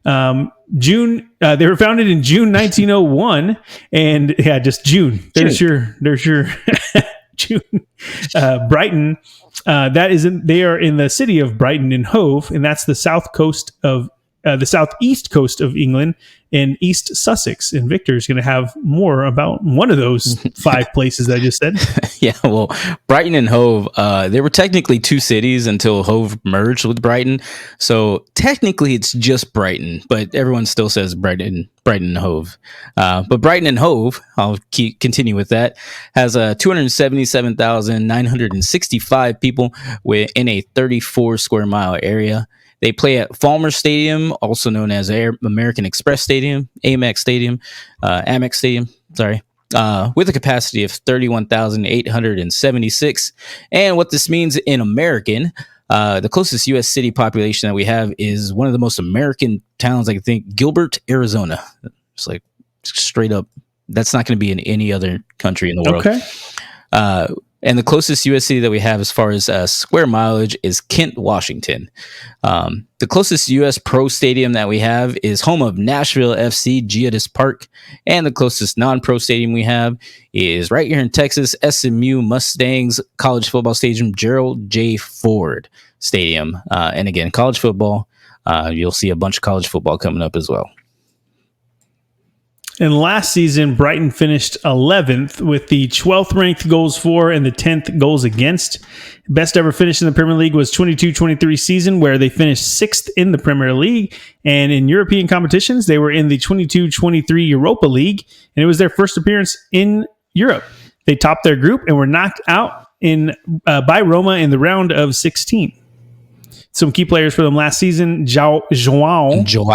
They were founded in June 1901, and just June. There's your June. Brighton. They are in the city of Brighton and Hove, and that's the south coast of the southeast coast of England in East Sussex. And Victor is going to have more about one of those 5 places I just said. Yeah, well, Brighton and Hove, they were technically 2 cities until Hove merged with Brighton. So technically it's just Brighton, but everyone still says Brighton and Hove. But Brighton and Hove, I'll continue with that, has 277,965 people in a 34 square mile area. They play at Falmer Stadium, also known as American Express Stadium, Amex Stadium, with a capacity of 31,876. And what this means in American, the closest U.S. city population that we have is one of the most American towns I can think, Gilbert, Arizona. It's like straight up, that's not going to be in any other country in the world. Okay. And the closest U.S. city that we have as far as square mileage is Kent, Washington. The closest U.S. pro stadium that we have is home of Nashville FC, Geodis Park. And the closest non-pro stadium we have is right here in Texas, SMU Mustangs College Football Stadium, Gerald J. Ford Stadium. And again, college football, you'll see a bunch of college football coming up as well. And last season, Brighton finished 11th with the 12th ranked goals for and the 10th goals against. Best ever finish in the Premier League was 22-23 season, where they finished 6th in the Premier League. And in European competitions, they were in the 22-23 Europa League, and it was their first appearance in Europe. They topped their group and were knocked out by Roma in the round of 16. Some key players for them last season: João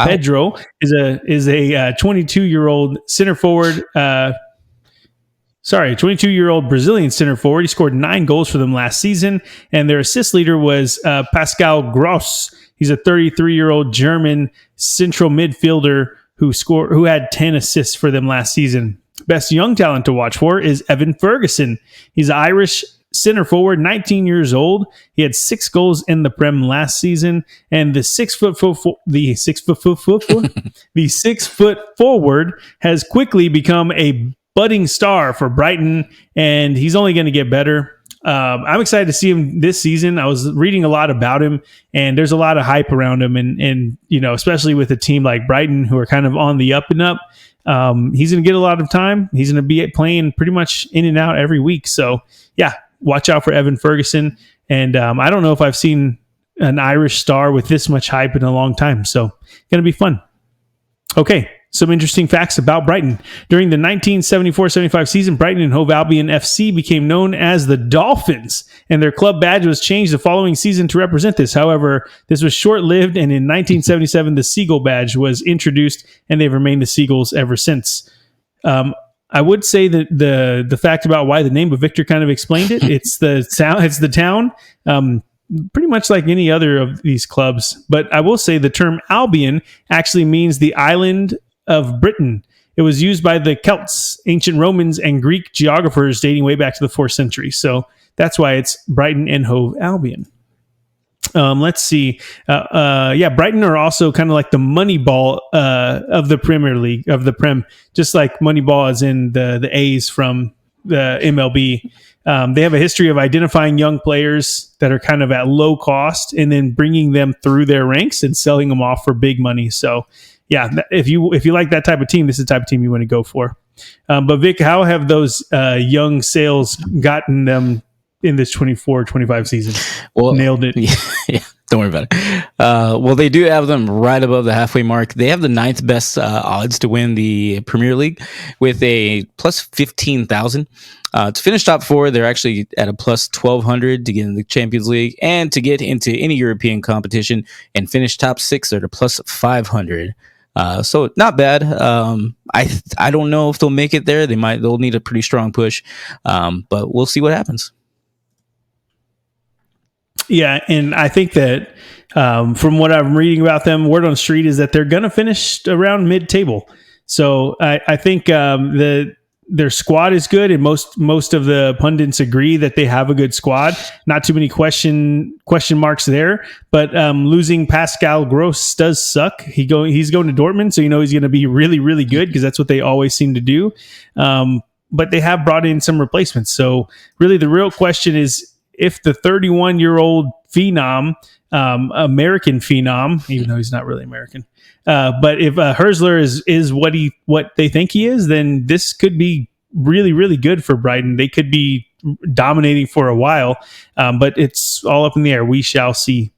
Pedro is a 22-year-old center forward. 22-year-old Brazilian center forward. He scored 9 goals for them last season, and their assist leader was Pascal Gross. He's a 33-year-old German central midfielder who had 10 assists for them last season. Best young talent to watch for is Evan Ferguson. He's Irish center forward, 19 years old. He had 6 goals in the Prem last season, and the 6 foot forward has quickly become a budding star for Brighton, and he's only going to get better. I'm excited to see him this season. I was reading a lot about him, and there's a lot of hype around him, and especially with a team like Brighton who are kind of on the up and up. He's going to get a lot of time. He's going to be playing pretty much in and out every week. So yeah, watch out for Evan Ferguson. And I don't know if I've seen an Irish star with this much hype in a long time. So going to be fun. Okay, some interesting facts about Brighton. During the 1974-75 season, Brighton and Hove Albion FC became known as the Dolphins, and their club badge was changed the following season to represent this. However, this was short-lived, and in 1977, the Seagull badge was introduced, and they've remained the Seagulls ever since. I would say that the fact about why the name, but Victor kind of explained it. It's the town, pretty much like any other of these clubs. But I will say the term Albion actually means the island of Britain. It was used by the Celts, ancient Romans, and Greek geographers dating way back to the 4th century. So that's why it's Brighton and Hove Albion. Let's see. Brighton are also kind of like the Moneyball of the Premier League, of the Prem, just like Moneyball is in the A's from the MLB. They have a history of identifying young players that are kind of at low cost and then bringing them through their ranks and selling them off for big money. So yeah, if you like that type of team, this is the type of team you want to go for. But Vic, how have those young sales gotten them in this 24-25 season? Well, nailed it. Yeah, don't worry about it. Well, they do have them right above the halfway mark. They have the 9th best odds to win the Premier League with a plus 15,000. To finish top 4, they're actually at a plus 1,200 to get in the Champions League, and to get into any European competition and finish top 6, they're at a plus 500. So not bad. I don't know if they'll make it there. They'll need a pretty strong push, but we'll see what happens. Yeah, and I think that from what I'm reading about them, word on the street is that they're going to finish around mid-table. So I think their squad is good, and most of the pundits agree that they have a good squad. Not too many question marks there, but losing Pascal Gross does suck. He's going to Dortmund, so he's going to be really, really good because that's what they always seem to do. But they have brought in some replacements. So really, the real question is if the 31-year-old phenom, American phenom, even though he's not really American, but if Herzler is what they think he is, then this could be really, really good for Brighton. They could be dominating for a while, but it's all up in the air. We shall see.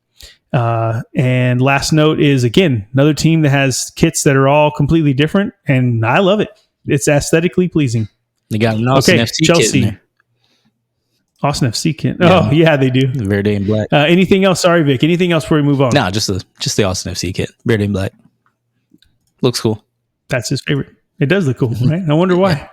And last note is, again, another team that has kits that are all completely different, and I love it. It's aesthetically pleasing. They got an Austin FC Chelsea. kit in there. Austin FC kit. Yeah. Oh, yeah, they do. Verde and black. Anything else? Sorry, Vic. Anything else before we move on? No, just the Austin FC kit. Verde and black. Looks cool. That's his favorite. It does look cool, right? I wonder why.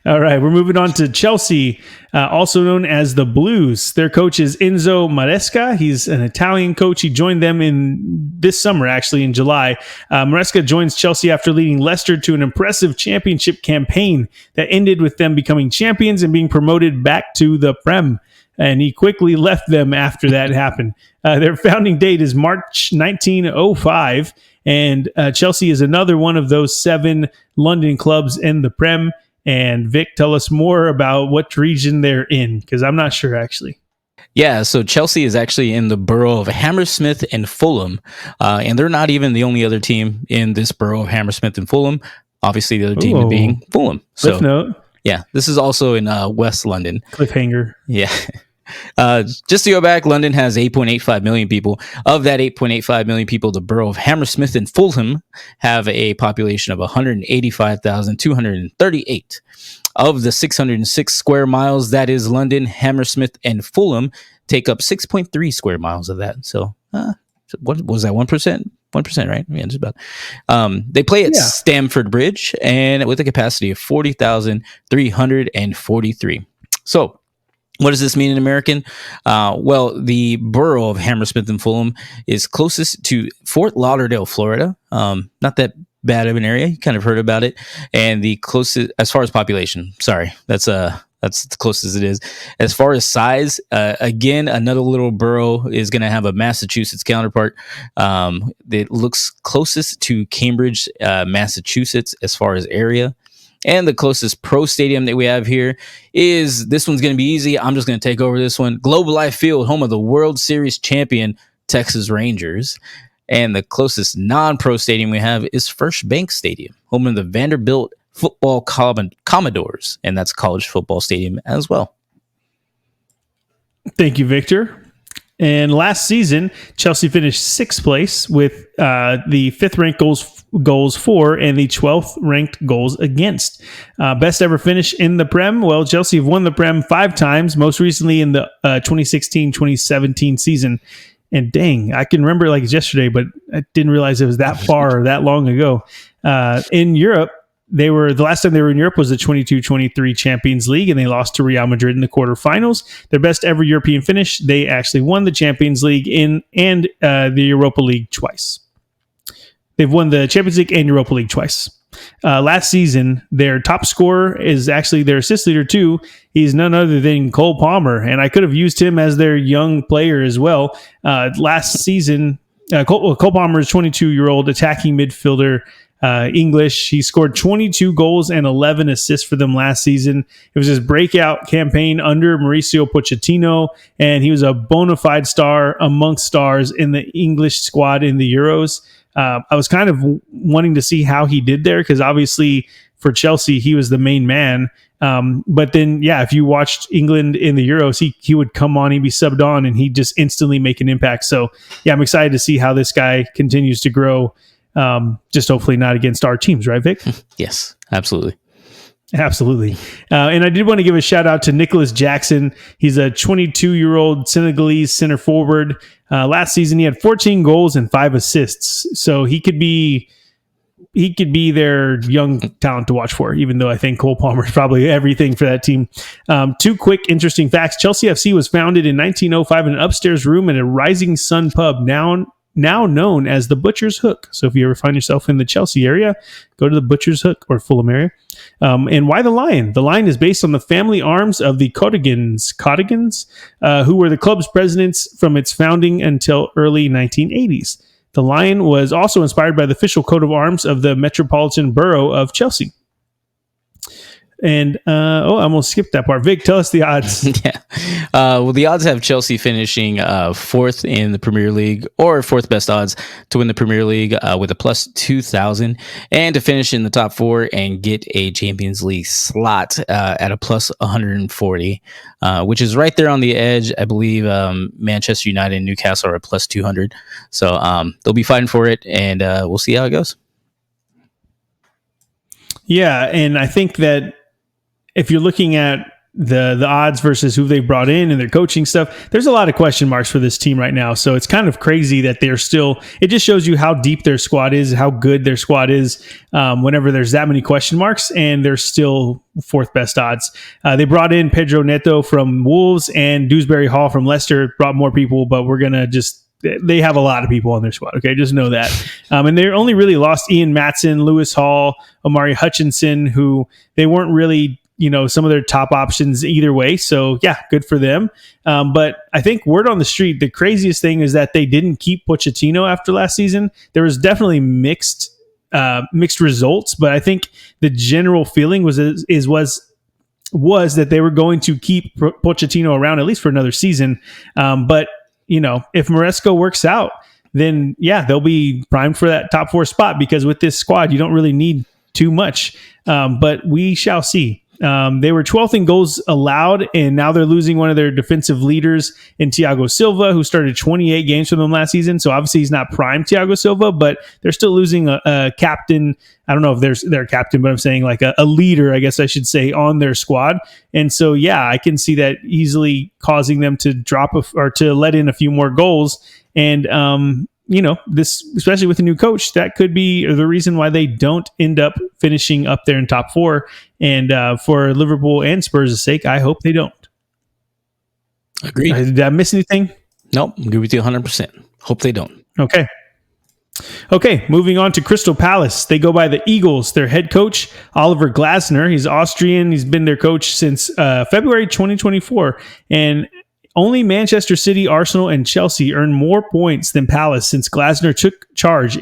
All right, we're moving on to Chelsea, also known as the Blues. Their coach is Enzo Maresca. He's an Italian coach. He joined them in this summer, actually, in July. Maresca joins Chelsea after leading Leicester to an impressive championship campaign that ended with them becoming champions and being promoted back to the Prem. And he quickly left them after that happened. Their founding date is March 1905. And Chelsea is another one of those 7 London clubs in the Prem. And Vic, tell us more about what region they're in, because I'm not sure, actually. Yeah, so Chelsea is actually in the borough of Hammersmith and Fulham. And they're not even the only other team in this borough of Hammersmith and Fulham. Obviously, the other team being Fulham. Cliff note. Yeah, this is also in West London. Cliffhanger. Yeah. Just to go back, London has 8.85 million people. Of that 8.85 million people, the borough of Hammersmith and Fulham have a population of 185,238. Of the 606 square miles that is London, Hammersmith and Fulham take up 6.3 square miles of that. So, what was that? 1%? 1%, right? Yeah, just about. They play at Stamford Bridge and with a capacity of 40,343. So, what does this mean in American? Well, the borough of Hammersmith and Fulham is closest to Fort Lauderdale, Florida. Not that bad of an area. You kind of heard about it. And the closest, as far as population, sorry, that's the closest it is. As far as size, again, another little borough is going to have a Massachusetts counterpart. It looks closest to Cambridge, Massachusetts, as far as area. And the closest pro stadium that we have here is, this one's going to be easy. I'm just going to take over this one. Globe Life Field, home of the World Series champion Texas Rangers. And the closest non-pro stadium we have is First Bank Stadium, home of the Vanderbilt Football Commodores. And that's a college football stadium as well. Thank you, Victor. And last season, Chelsea finished 6th place with the 5th ranked goals for and the 12th ranked goals against. Best ever finish in the Prem. Well, Chelsea have won the Prem 5 times, most recently in the 2016-2017 season. And dang, I can remember like yesterday, but I didn't realize it was that far or that long ago. In Europe, the last time they were in Europe was the 22-23 Champions League, and they lost to Real Madrid in the quarterfinals. Their best ever European finish, they actually won the Champions League and the Europa League twice. They've won the Champions League and Europa League twice. Last season, their top scorer is actually their assist leader too. He's none other than Cole Palmer, and I could have used him as their young player as well. Last season, Cole Palmer is 22-year-old attacking midfielder. English. He scored 22 goals and 11 assists for them last season. It was his breakout campaign under Mauricio Pochettino, and he was a bona fide star amongst stars in the English squad in the Euros. I was kind of wanting to see how he did there, because obviously for Chelsea, he was the main man. But then, if you watched England in the Euros, he would come on, he'd be subbed on, and he'd just instantly make an impact. So, I'm excited to see how this guy continues to grow. Just hopefully not against our teams, right, Vic? Yes, absolutely. Absolutely. And I did want to give a shout out to Nicholas Jackson. He's a 22-year-old Senegalese center forward. Last season, he had 14 goals and 5 assists. So he could be their young talent to watch for, even though I think Cole Palmer is probably everything for that team. 2 quick, interesting facts. Chelsea FC was founded in 1905 in an upstairs room at a Rising Sun pub, now known as the Butcher's Hook. So if you ever find yourself in the Chelsea area, go to the Butcher's Hook or Fulham area. And why the lion? The lion is based on the family arms of the Codigans, who were the club's presidents from its founding until early 1980s. The lion was also inspired by the official coat of arms of the Metropolitan Borough of Chelsea. And I almost skipped that part. Vic, tell us the odds. Yeah. Well, the odds have Chelsea finishing fourth in the Premier League, or fourth best odds to win the Premier League with a plus 2,000, and to finish in the top four and get a Champions League slot at a plus 140, which is right there on the edge. I believe Manchester United and Newcastle are at plus 200. So they'll be fighting for it, and we'll see how it goes. Yeah, and I think that if you're looking at the odds versus who they brought in and their coaching stuff, there's a lot of question marks for this team right now. So it's kind of crazy that they're still, it just shows you how deep their squad is, how good their squad is whenever there's that many question marks, and they're still fourth best odds. They brought in Pedro Neto from Wolves and Dewsbury Hall from Leicester, brought more people, but we're going to just, they have a lot of people on their squad. Okay. Just know that. And they only really lost Ian Matson, Lewis Hall, Omari Hutchinson, who they weren't really, some of their top options either way. So yeah, good for them. But I think word on the street, the craziest thing is that they didn't keep Pochettino after last season. There was definitely mixed results, but I think the general feeling was that they were going to keep Pochettino around at least for another season. But if Maresco works out, then yeah, they'll be primed for that top four spot, because with this squad, you don't really need too much. But we shall see. They were 12th in goals allowed, and now they're losing one of their defensive leaders in Thiago Silva, who started 28 games for them last season. So obviously he's not prime Thiago Silva, but they're still losing a captain. I don't know if there's their captain, but I'm saying like a leader, I guess I should say, on their squad. And so, yeah, I can see that easily causing them to drop or to let in a few more goals. And, this, especially with a new coach, that could be the reason why they don't end up finishing up there in top four. And for Liverpool and Spurs' sake, I hope they don't. Agreed. Did I miss anything? Nope. I'm good with you 100%. Hope they don't. Okay, moving on to Crystal Palace. They go by the Eagles. Their head coach, Oliver Glasner, he's Austrian. He's been their coach since February 2024. And only Manchester City, Arsenal, and Chelsea earned more points than Palace since Glasner took charge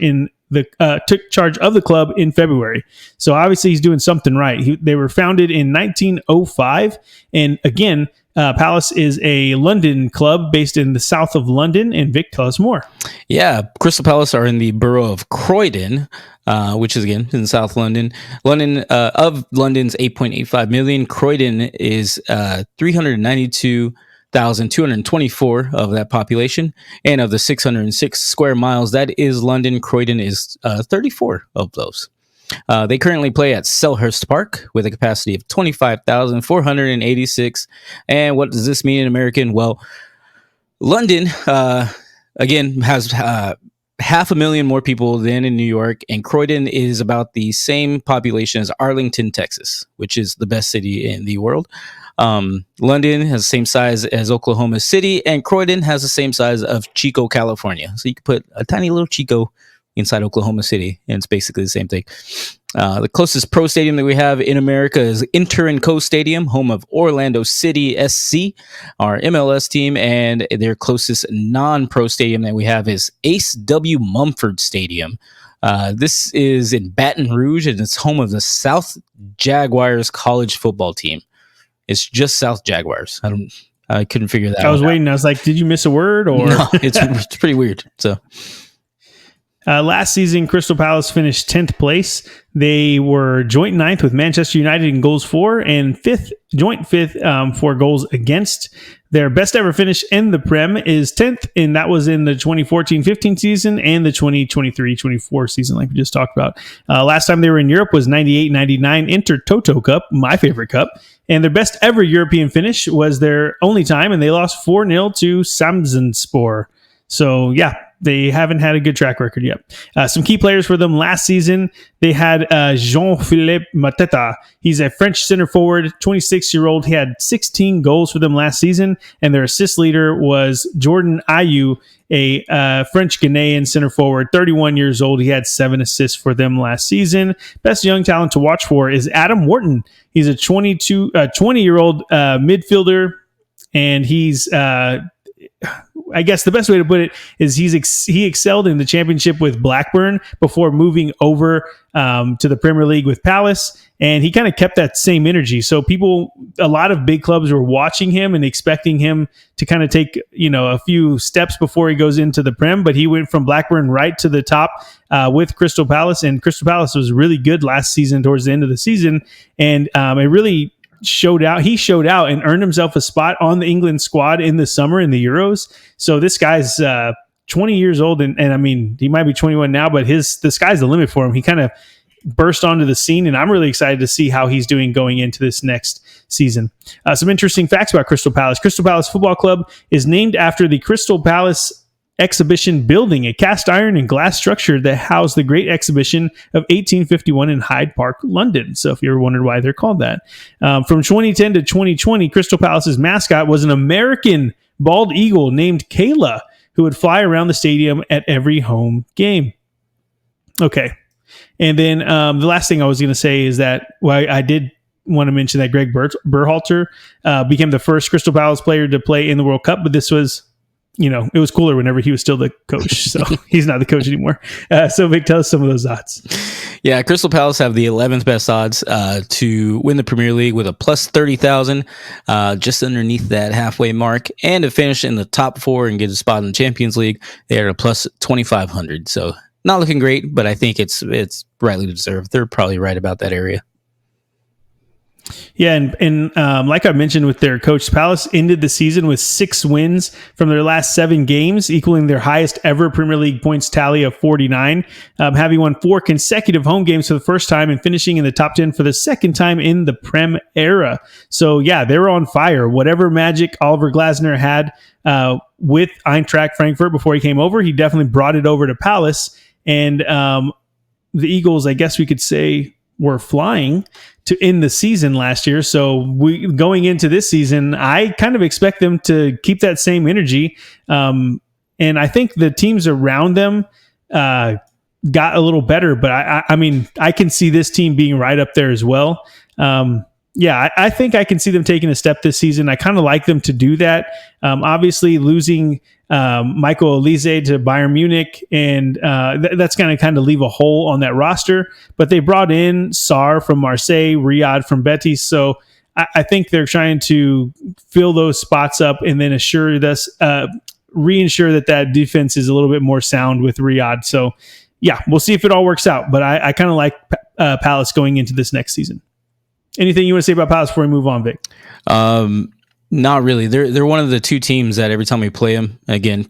of the club in February. So obviously he's doing something right. They were founded in 1905, and again, Palace is a London club based in the south of London. And Vic, tell us more. Yeah, Crystal Palace are in the borough of Croydon, which is again in South London. Of London's 8.85 million, Croydon is 392,224 of that population, and of the 606 square miles that is London, Croydon is 34 of those. They currently play at Selhurst Park with a capacity of 25,486. And what does this mean in American? Well, London, again, has 500,000 more people than in New York, and Croydon is about the same population as Arlington, Texas, which is the best city in the world. London has the same size as Oklahoma City, and Croydon has the same size of Chico, California. So you could put a tiny little Chico inside Oklahoma City, and it's basically the same thing. The closest pro stadium that we have in America is Inter & Co Stadium, home of Orlando City SC, our MLS team, and their closest non-pro stadium that we have is Ace W. Mumford Stadium. This is in Baton Rouge, and it's home of the South Jaguars college football team. It's just South Jaguars. I couldn't figure that out. I was waiting. I was like, did you miss a word? Or no, it's pretty weird. So last season, Crystal Palace finished 10th place. They were joint 9th with Manchester United in goals for, and joint fifth for goals against. Their best ever finish in the Prem is 10th, and that was in the 2014-15 season and the 2023-24 season, like we just talked about. Last time they were in Europe was 98-99 Intertoto Cup, my favorite cup. And their best ever European finish was their only time, and they lost 4-0 to Samsunspor. So, yeah, they haven't had a good track record yet. Some key players for them last season, they had Jean-Philippe Mateta. He's a French center forward, 26-year-old. He had 16 goals for them last season, and their assist leader was Jordan Ayew, a French Ghanaian center forward, 31 years old. He had 7 assists for them last season. Best young talent to watch for is Adam Wharton. He's a 20-year-old midfielder, and he's I guess the best way to put it is he excelled in the championship with Blackburn before moving over to the Premier League with Palace. And he kind of kept that same energy. So a lot of big clubs were watching him and expecting him to kind of take, a few steps before he goes into the Prem. But he went from Blackburn right to the top with Crystal Palace. And Crystal Palace was really good last season towards the end of the season. And it really showed out. He showed out and earned himself a spot on the England squad in the summer in the Euros. So this guy's 20 years old. And I mean, he might be 21 now, but the sky's the limit for him. He kind of burst onto the scene, and I'm really excited to see how he's doing going into this next season. Some interesting facts about Crystal Palace. Crystal Palace Football Club is named after the Crystal Palace Exhibition Building, a cast iron and glass structure that housed the Great Exhibition of 1851 in Hyde Park, London. So if you ever wondered why they're called that. From 2010 to 2020, Crystal Palace's mascot was an American bald eagle named Kayla, who would fly around the stadium at every home game. Okay. And then the last thing I was going to say is that I did want to mention that Greg Berhalter became the first Crystal Palace player to play in the World Cup, but this was, it was cooler whenever he was still the coach. So he's not the coach anymore. So Vic, tell us some of those odds. Yeah, Crystal Palace have the 11th best odds to win the Premier League with a plus 30,000, just underneath that halfway mark, and to finish in the top 4 and get a spot in the Champions League, they are a plus 2,500. So not looking great, but I think it's rightly deserved. They're probably right about that area. Yeah, and like I mentioned with their coach, Palace ended the season with 6 wins from their last 7 games, equaling their highest ever Premier League points tally of 49, having won 4 consecutive home games for the first time and finishing in the top 10 for the second time in the Prem era. So yeah, they were on fire. Whatever magic Oliver Glasner had with Eintracht Frankfurt before he came over, he definitely brought it over to Palace. And the Eagles, I guess we could say, were flying to end the season last year. So going into this season, I kind of expect them to keep that same energy. And I think the teams around them got a little better, but I mean, I can see this team being right up there as well. I think I can see them taking a step this season. I kind of like them to do that. Obviously, losing Michael Olise to Bayern Munich, and that's going to kind of leave a hole on that roster. But they brought in Sarr from Marseille, Riyad from Betis, so I think they're trying to fill those spots up and then reinsure that defense is a little bit more sound with Riyad. So, yeah, we'll see if it all works out. But I kind of like Palace going into this next season. Anything you want to say about Palace before we move on, Vic? Not really. They're one of the 2 teams that every time we play them, again,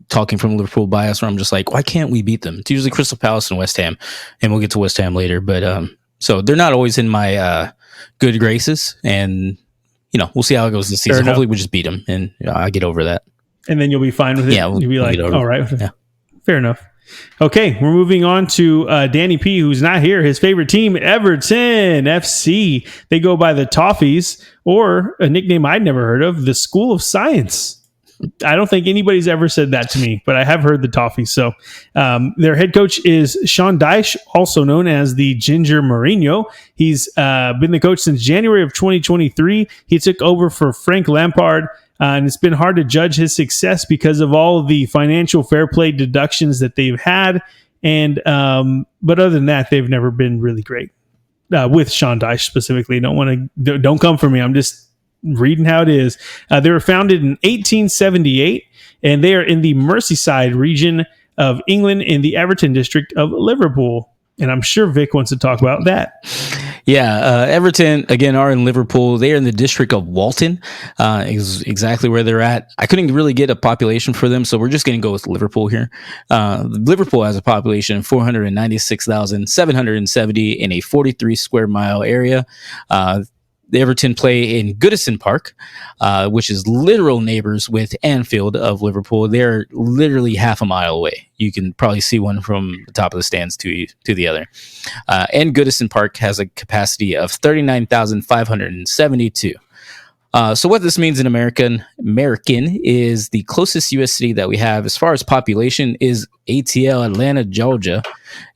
talking from Liverpool bias, where I'm just like, why can't we beat them? It's usually Crystal Palace and West Ham, and we'll get to West Ham later. But so they're not always in my good graces, and we'll see how it goes this season. Hopefully, we just beat them, and I get over that. And then you'll be fine with it. Yeah, you'll be like, all right, yeah. Fair enough. Okay, we're moving on to Danny P, who's not here. His favorite team, Everton FC. They go by the Toffees, or a nickname I'd never heard of, the School of Science. I don't think anybody's ever said that to me, but I have heard the Toffees. So their head coach is Sean Dyche, also known as the Ginger Mourinho. He's been the coach since January of 2023. He took over for Frank Lampard. And it's been hard to judge his success because of all of the financial fair play deductions that they've had. And but other than that, they've never been really great. With Sean Dyche specifically, don't come for me. I'm just reading how it is. They were founded in 1878, and they are in the Merseyside region of England in the Everton district of Liverpool. And I'm sure Vic wants to talk about that. Yeah, Everton, again, are in Liverpool. They are in the district of Walton, is exactly where they're at. I couldn't really get a population for them, so we're just going to go with Liverpool here. Liverpool has a population of 496,770 in a 43 square mile area. The Everton play in Goodison Park, which is literal neighbors with Anfield of Liverpool. They're literally half a mile away. You can probably see one from the top of the stands to the other. And Goodison Park has a capacity of 39,572. So what this means in American is the closest U.S. city that we have as far as population is ATL, Atlanta, Georgia.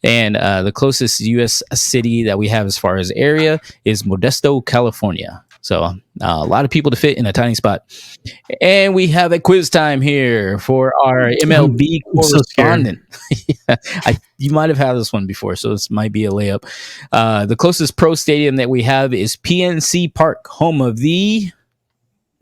And the closest U.S. city that we have as far as area is Modesto, California. So a lot of people to fit in a tiny spot. And we have a quiz time here for our MLB correspondent. Yeah, you might have had this one before, so this might be a layup. The closest pro stadium that we have is PNC Park, home of the...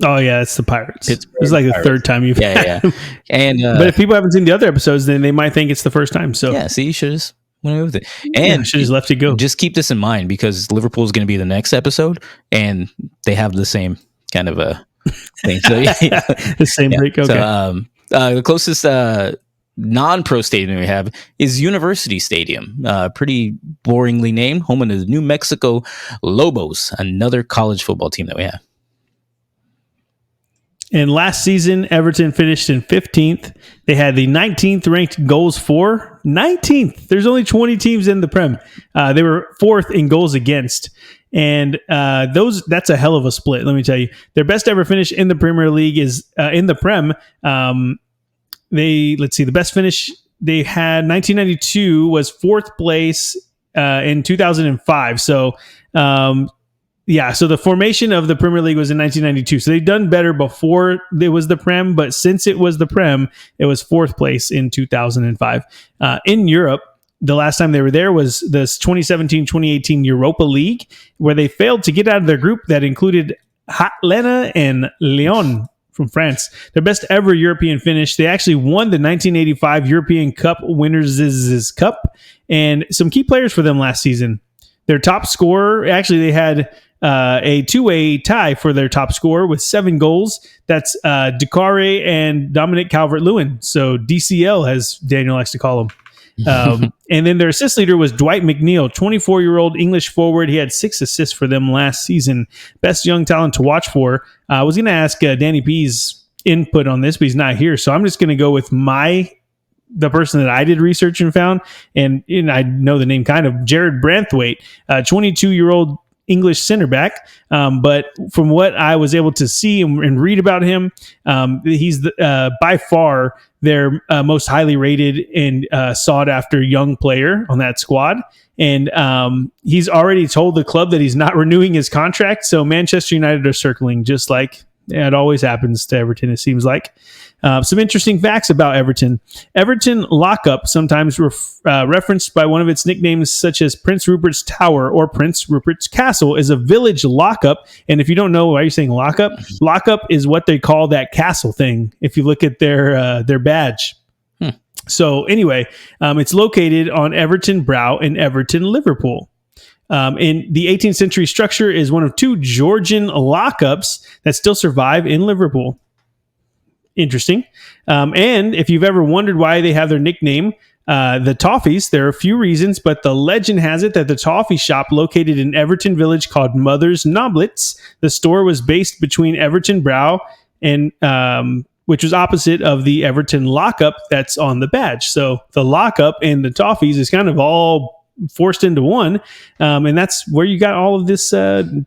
Oh yeah, it's the Pirates. It's like the third time you've had them. And but if people haven't seen the other episodes, then they might think it's the first time. So yeah, see, you should just went away with it, and should just let it go. Just keep this in mind because Liverpool is going to be the next episode, and they have the same kind of a thing. So the same break. Okay. So the closest non-pro stadium we have is University Stadium. Pretty boringly named, home of the New Mexico Lobos, another college football team that we have. And last season, Everton finished in 15th. They had the 19th ranked goals for. 19th. There's only 20 teams in the Prem. They were 4th in goals against. And that's a hell of a split, let me tell you. Their best ever finish in the Premier League is in the Prem. The best finish they had 1992 was 4th place in 2005. So, so the formation of the Premier League was in 1992. So they've done better before it was the Prem, but since it was the Prem, it was 4th place in 2005. In Europe, the last time they were there was the 2017-2018 Europa League, where they failed to get out of their group that included Hatlena and Lyon from France. Their best ever European finish. They actually won the 1985 European Cup Winners' Cup, and some key players for them last season. Their top scorer, actually, they had a two-way tie for their top scorer with 7 goals. That's Ducare and Dominic Calvert-Lewin. So DCL, as Daniel likes to call him. And then their assist leader was Dwight McNeil, 24-year-old English forward. He had 6 assists for them last season. Best young talent to watch for. I was going to ask Danny P's input on this, but he's not here. So I'm just going to go with the person that I did research and found, and I know the name kind of, Jared Branthwaite, 22-year-old English center back. But from what I was able to see and read about him, he's by far their most highly rated and sought after young player on that squad. And he's already told the club that he's not renewing his contract. So Manchester United are circling, just like it always happens to Everton, it seems like. Some interesting facts about Everton. Everton Lockup, sometimes referenced by one of its nicknames, such as Prince Rupert's Tower or Prince Rupert's Castle, is a village lockup. And if you don't know why you're saying lockup, lockup is what they call that castle thing, if you look at their badge. So anyway, it's located on Everton Brow in Everton, Liverpool. In the 18th century structure is one of 2 Georgian lockups that still survive in Liverpool. Interesting. And if you've ever wondered why they have their nickname, the Toffees, there are a few reasons, but the legend has it that the toffee shop located in Everton Village called Mother's Noblets, the store was based between Everton Brow and which was opposite of the Everton lockup that's on the badge. So the lockup and the Toffees is kind of all forced into one, and that's where you got all of this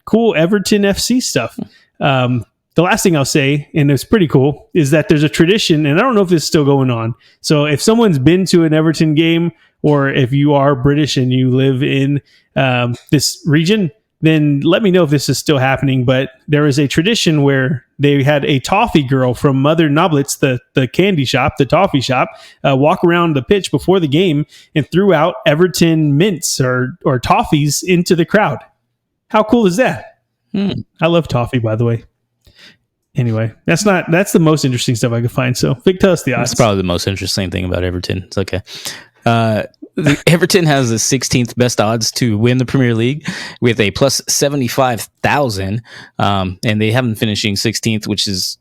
cool Everton FC stuff. The last thing I'll say, and it's pretty cool, is that there's a tradition, and I don't know if this is still going on. So if someone's been to an Everton game, or if you are British and you live in this region, then let me know if this is still happening. But there is a tradition where they had a toffee girl from Mother Noblets, the candy shop, the toffee shop, walk around the pitch before the game and threw out Everton mints or toffees into the crowd. How cool is that? I love toffee, by the way. Anyway, that's the most interesting stuff I could find. So, Vic, tell us the odds. That's probably the most interesting thing about Everton. It's okay. Everton has the 16th best odds to win the Premier League with a plus 75,000. And they have them finishing 16th, which is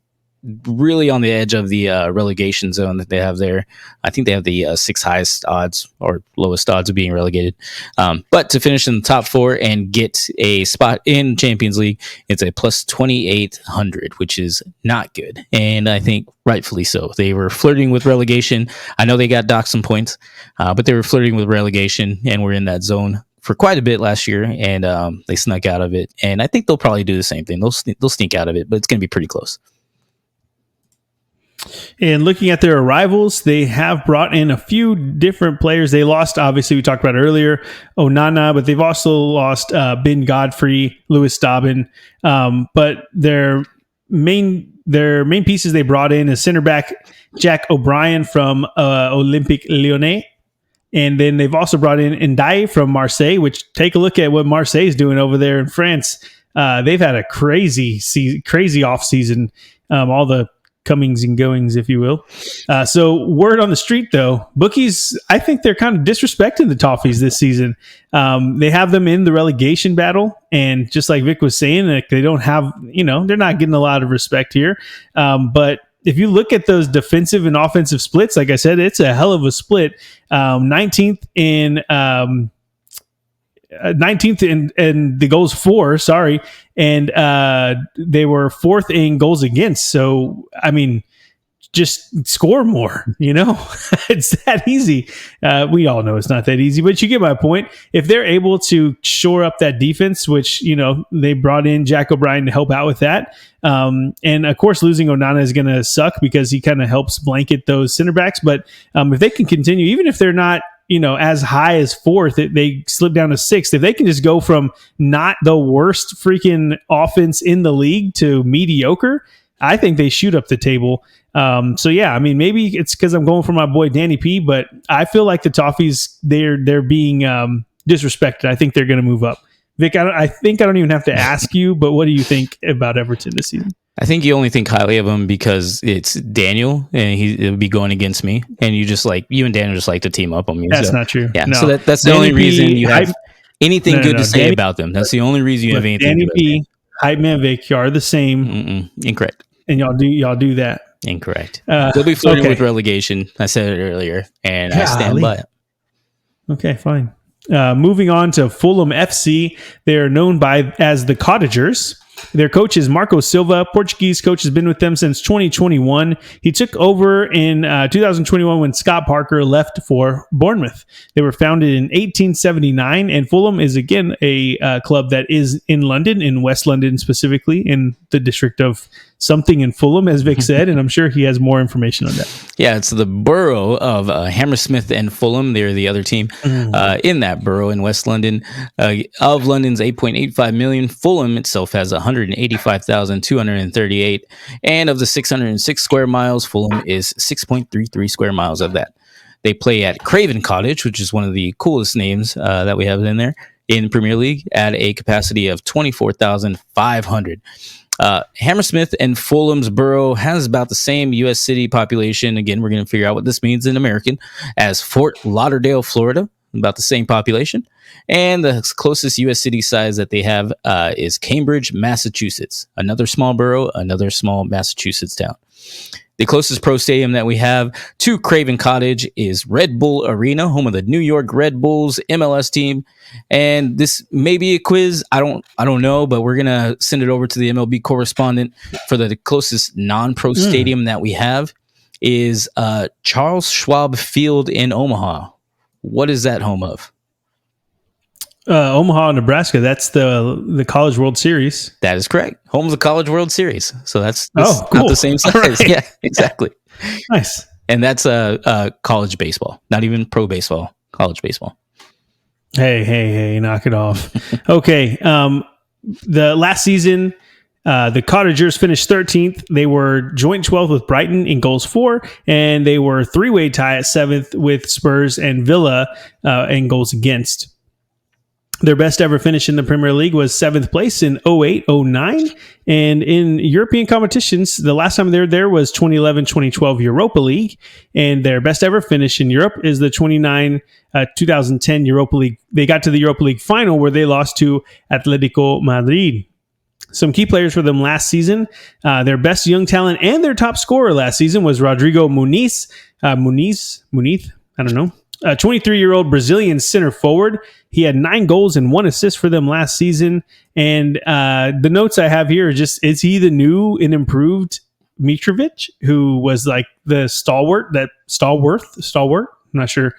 really on the edge of the relegation zone that they have there. I think they have the 6th highest odds or lowest odds of being relegated. But to finish in the top 4 and get a spot in Champions League, it's a plus 2,800, which is not good. And I think rightfully so. They were flirting with relegation. I know they got docked some points, but they were flirting with relegation and were in that zone for quite a bit last year, and they snuck out of it. And I think they'll probably do the same thing. They'll sneak out of it, but it's going to be pretty close. And looking at their arrivals, they have brought in a few different players. They lost, obviously, we talked about earlier, Onana, but they've also lost Ben Godfrey, Lewis Dobbin. But their main pieces they brought in is center back Jack O'Brien from Olympique Lyonnais. And then they've also brought in Ndiaye from Marseille, which take a look at what Marseille is doing over there in France. They've had a crazy off season. All the comings and goings, if you will. So word on the street, though, bookies, I think they're kind of disrespecting the Toffees this season. They have them in the relegation battle. And just like Vic was saying, like, they don't have, they're not getting a lot of respect here. But if you look at those defensive and offensive splits, like I said, it's a hell of a split. 19th in 19th in the goals for, and they were 4th in goals against. So, I mean, just score more, it's that easy. We all know it's not that easy, but you get my point. If they're able to shore up that defense, which, they brought in Jack O'Brien to help out with that. And of course, losing Onana is going to suck because he kind of helps blanket those center backs. But if they can continue, even if they're not, as high as 4th, they slip down to 6th. If they can just go from not the worst freaking offense in the league to mediocre, I think they shoot up the table. So yeah, I mean, maybe it's because I'm going for my boy Danny P, but I feel like the Toffees, they're being disrespected. I think they're going to move up. Vic, I think I don't even have to ask you, but what do you think about Everton this season? I think you only think highly of him because it's Daniel and he'll be going against me, and you and Daniel just like to team up on me. That's not true. Yeah, no. So that's the only reason you have anything good to say about them. That's the only reason you have anything. Danny P, Hype Man Vic, you are the same. Incorrect. And y'all do that. Incorrect. They'll be flirting with relegation. I said it earlier, and I stand by it. Okay, fine. Moving on to Fulham FC. They're known as the Cottagers. Their coach is Marco Silva. Portuguese coach has been with them since 2021. He took over in 2021 when Scott Parker left for Bournemouth. They were founded in 1879, and Fulham is, again, a club that is in London, in West London specifically, in the district of something in Fulham, as Vic said, and I'm sure he has more information on that. Yeah, it's the borough of Hammersmith and Fulham. They're the other team in that borough in West London. Of London's 8.85 million, Fulham itself has 185,238, and of the 606 square miles, Fulham is 6.33 square miles of that. They play at Craven Cottage, which is one of the coolest names that we have in there in Premier League, at a capacity of 24,500. Hammersmith and Fulham's borough has about the same U.S. city population. Again, we're going to figure out what this means in American, as Fort Lauderdale, Florida, about the same population. And the closest U.S. city size that they have is Cambridge, Massachusetts. Another small borough, another small Massachusetts town. The closest pro stadium that we have to Craven Cottage is Red Bull Arena, home of the New York Red Bulls MLS team. And this may be a quiz. I don't know, but we're going to send it over to the MLB correspondent for the closest non-pro stadium that we have is Charles Schwab Field in Omaha. What is that home of? Omaha, Nebraska. That's the College World Series. That is correct. Home of the College World Series. So that's cool. Not the same size. Right. Yeah, exactly. Nice. And that's college baseball, not even pro baseball, college baseball. Hey, knock it off. Okay. The last season, the Cottagers finished 13th. They were joint 12th with Brighton in goals for, and they were three-way tie at 7th with Spurs and Villa in goals against. Their best ever finish in the Premier League was 7th place in 08-09. And in European competitions, the last time they were there was 2011-2012 Europa League. And their best ever finish in Europe is the 2010 Europa League. They got to the Europa League final where they lost to Atletico Madrid. Some key players for them last season. Their best young talent and their top scorer last season was Rodrigo Muniz. Muniz? I don't know. A 23-year-old Brazilian center forward. He had 9 goals and 1 assist for them last season. And the notes I have here are just, is he the new and improved Mitrovic, who was like the stalwart, I'm not sure,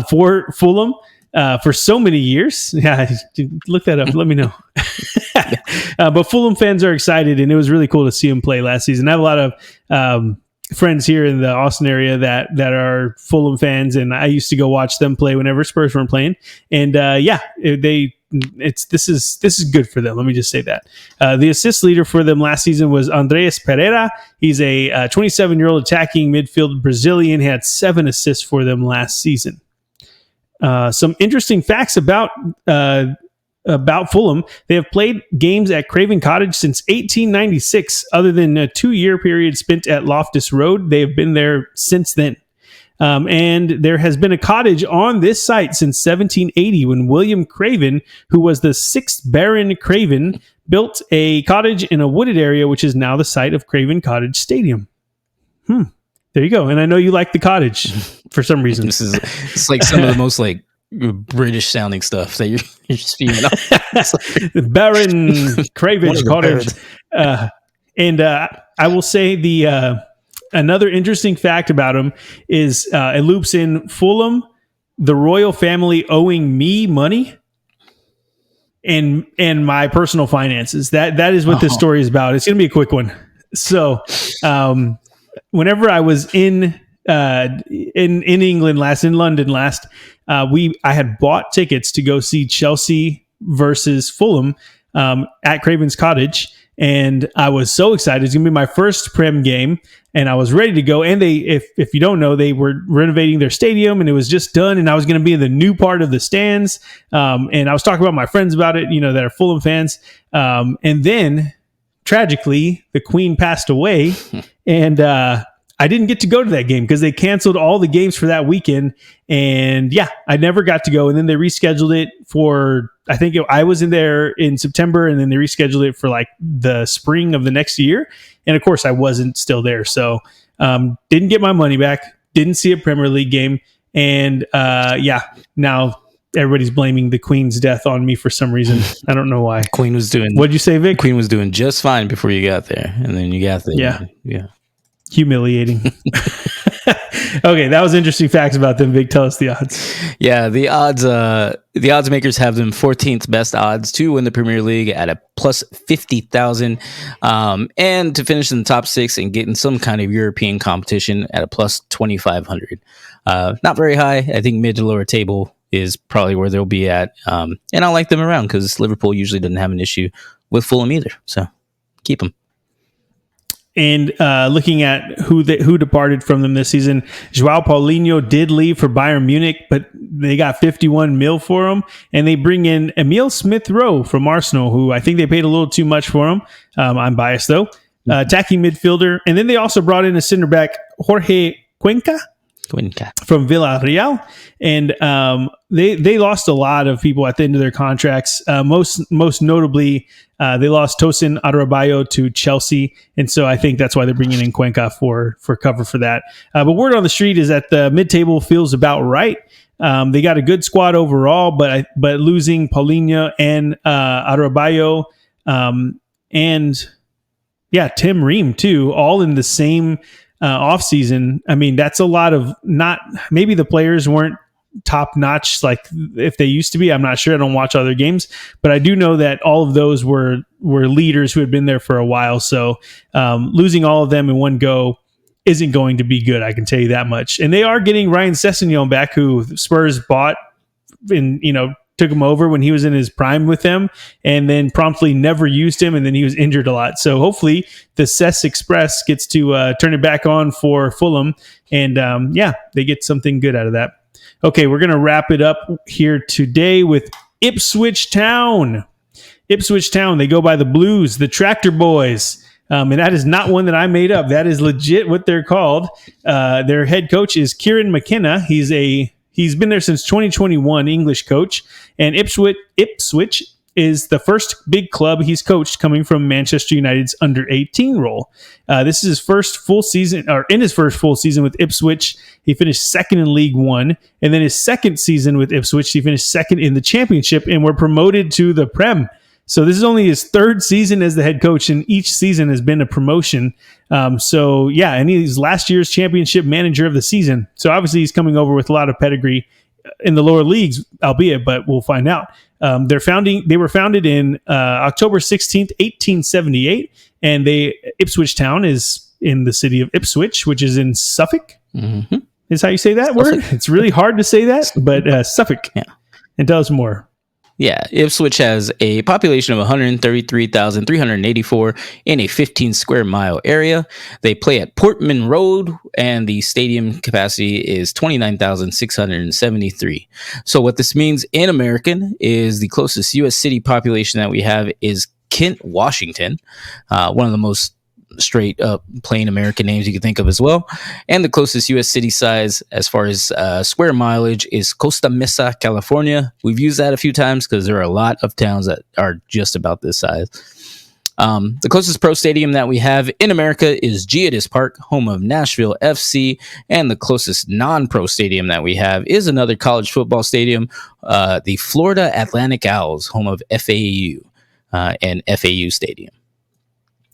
for Fulham for so many years? Yeah, look that up. Let me know. But Fulham fans are excited, and it was really cool to see him play last season. I have a lot of friends here in the Austin area that are Fulham fans, and I used to go watch them play whenever Spurs weren't playing. And this is good for them. Let me just say that. The assist leader for them last season was Andreas Pereira. He's a 27-year-old attacking midfield Brazilian. He had 7 assists for them last season. Some interesting facts about Fulham. They have played games at Craven Cottage since 1896. Other than a 2-year period spent at Loftus Road, they have been there since then. And there has been a cottage on this site since 1780 when William Craven, who was the 6th Baron Craven, built a cottage in a wooded area, which is now the site of Craven Cottage Stadium. There you go. And I know you like the cottage for some reason. It's like some of the most like British sounding stuff that you're speaking of. Baron Craven's cottage. And I will say another interesting fact about him is it loops in Fulham, the royal family owing me money, and my personal finances. That is what this story is about. It's going to be a quick one. So, whenever I was in England in London last, I had bought tickets to go see Chelsea versus Fulham at Craven's Cottage. And I was so excited. It's going to be my first Prem game, and I was ready to go. And if you don't know, they were renovating their stadium, and it was just done. And I was going to be in the new part of the stands. And I was talking about my friends about it, that are Fulham fans. And then, tragically, the Queen passed away, and I didn't get to go to that game because they canceled all the games for that weekend. And I never got to go. And then they rescheduled it for, I was in there in September, and then they rescheduled it for like the spring of the next year. And of course I wasn't still there. So, didn't get my money back, didn't see a Premier League game. And, now everybody's blaming the Queen's death on me for some reason. I don't know why. Queen was doing, what'd you say, Vic? Queen was doing just fine before you got there. And then you got there. Yeah. Humiliating. Okay, that was interesting facts about them. Vic, tell us the odds. Yeah, the odds makers have them 14th best odds to win the Premier League at a plus 50,000, and to finish in the top 6 and get in some kind of European competition at a plus 2,500. Not very high. I think mid to lower table is probably where they'll be at. And I like them around because Liverpool usually doesn't have an issue with Fulham either. So keep them. And looking at who departed from them this season, Joao Paulinho did leave for Bayern Munich, but they got 51 mil for him. And they bring in Emil Smith-Rowe from Arsenal, who I think they paid a little too much for him. I'm biased, though. Attacking midfielder. And then they also brought in a center back, Jorge Cuenca from Villarreal. And they lost a lot of people at the end of their contracts. Most notably, they lost Tosin Adarabioyo to Chelsea, and so I think that's why they're bringing in Cuenca for cover for that. But word on the street is that the mid-table feels about right. They got a good squad overall, but losing Paulinho and Adarabioyo, and Tim Ream too, all in the same offseason. I mean, that's a lot of maybe the players weren't top notch like if they used to be. I'm not sure. I don't watch other games, but I do know that all of those were leaders who had been there for a while. So losing all of them in one go isn't going to be good. I can tell you that much. And they are getting Ryan Sessegnon back, who Spurs bought and took him over when he was in his prime with them, and then promptly never used him, and then he was injured a lot. So hopefully the Cess Express gets to turn it back on for Fulham, and they get something good out of that. Okay, we're going to wrap it up here today with Ipswich Town. Ipswich Town, they go by the Blues, the Tractor Boys. And that is not one that I made up. That is legit what they're called. Their head coach is Kieran McKenna. He's been there since 2021, English coach. And Ipswich is the first big club he's coached coming from Manchester United's under-18 role. This is his first full season, or in his first full season with Ipswich, he finished second in League One. And then his second season with Ipswich, he finished second in the Championship and were promoted to the Prem. So this is only his third season as the head coach, and each season has been a promotion. And he's last year's Championship Manager of the season. So obviously he's coming over with a lot of pedigree in the lower leagues, albeit, but we'll find out. They were founded in October 16th, 1878, and Ipswich Town is in the city of Ipswich, which is in Suffolk. Mm-hmm. Is how you say that word? It's really hard to say that, but Suffolk. Yeah. And tell us more. Yeah, Ipswich has a population of 133,384 in a 15 square mile area. They play at Portman Road, and the stadium capacity is 29,673. So what this means in American is the closest U.S. city population that we have is Kent, Washington, one of the most straight up plain American names you can think of as well. And the closest U.S. city size as far as square mileage is Costa Mesa, California. We've used that a few times because there are a lot of towns that are just about this size. The closest pro stadium that we have in America is Geodis Park, home of Nashville FC. And the closest non-pro stadium that we have is another college football stadium, the Florida Atlantic Owls, home of FAU and FAU Stadium.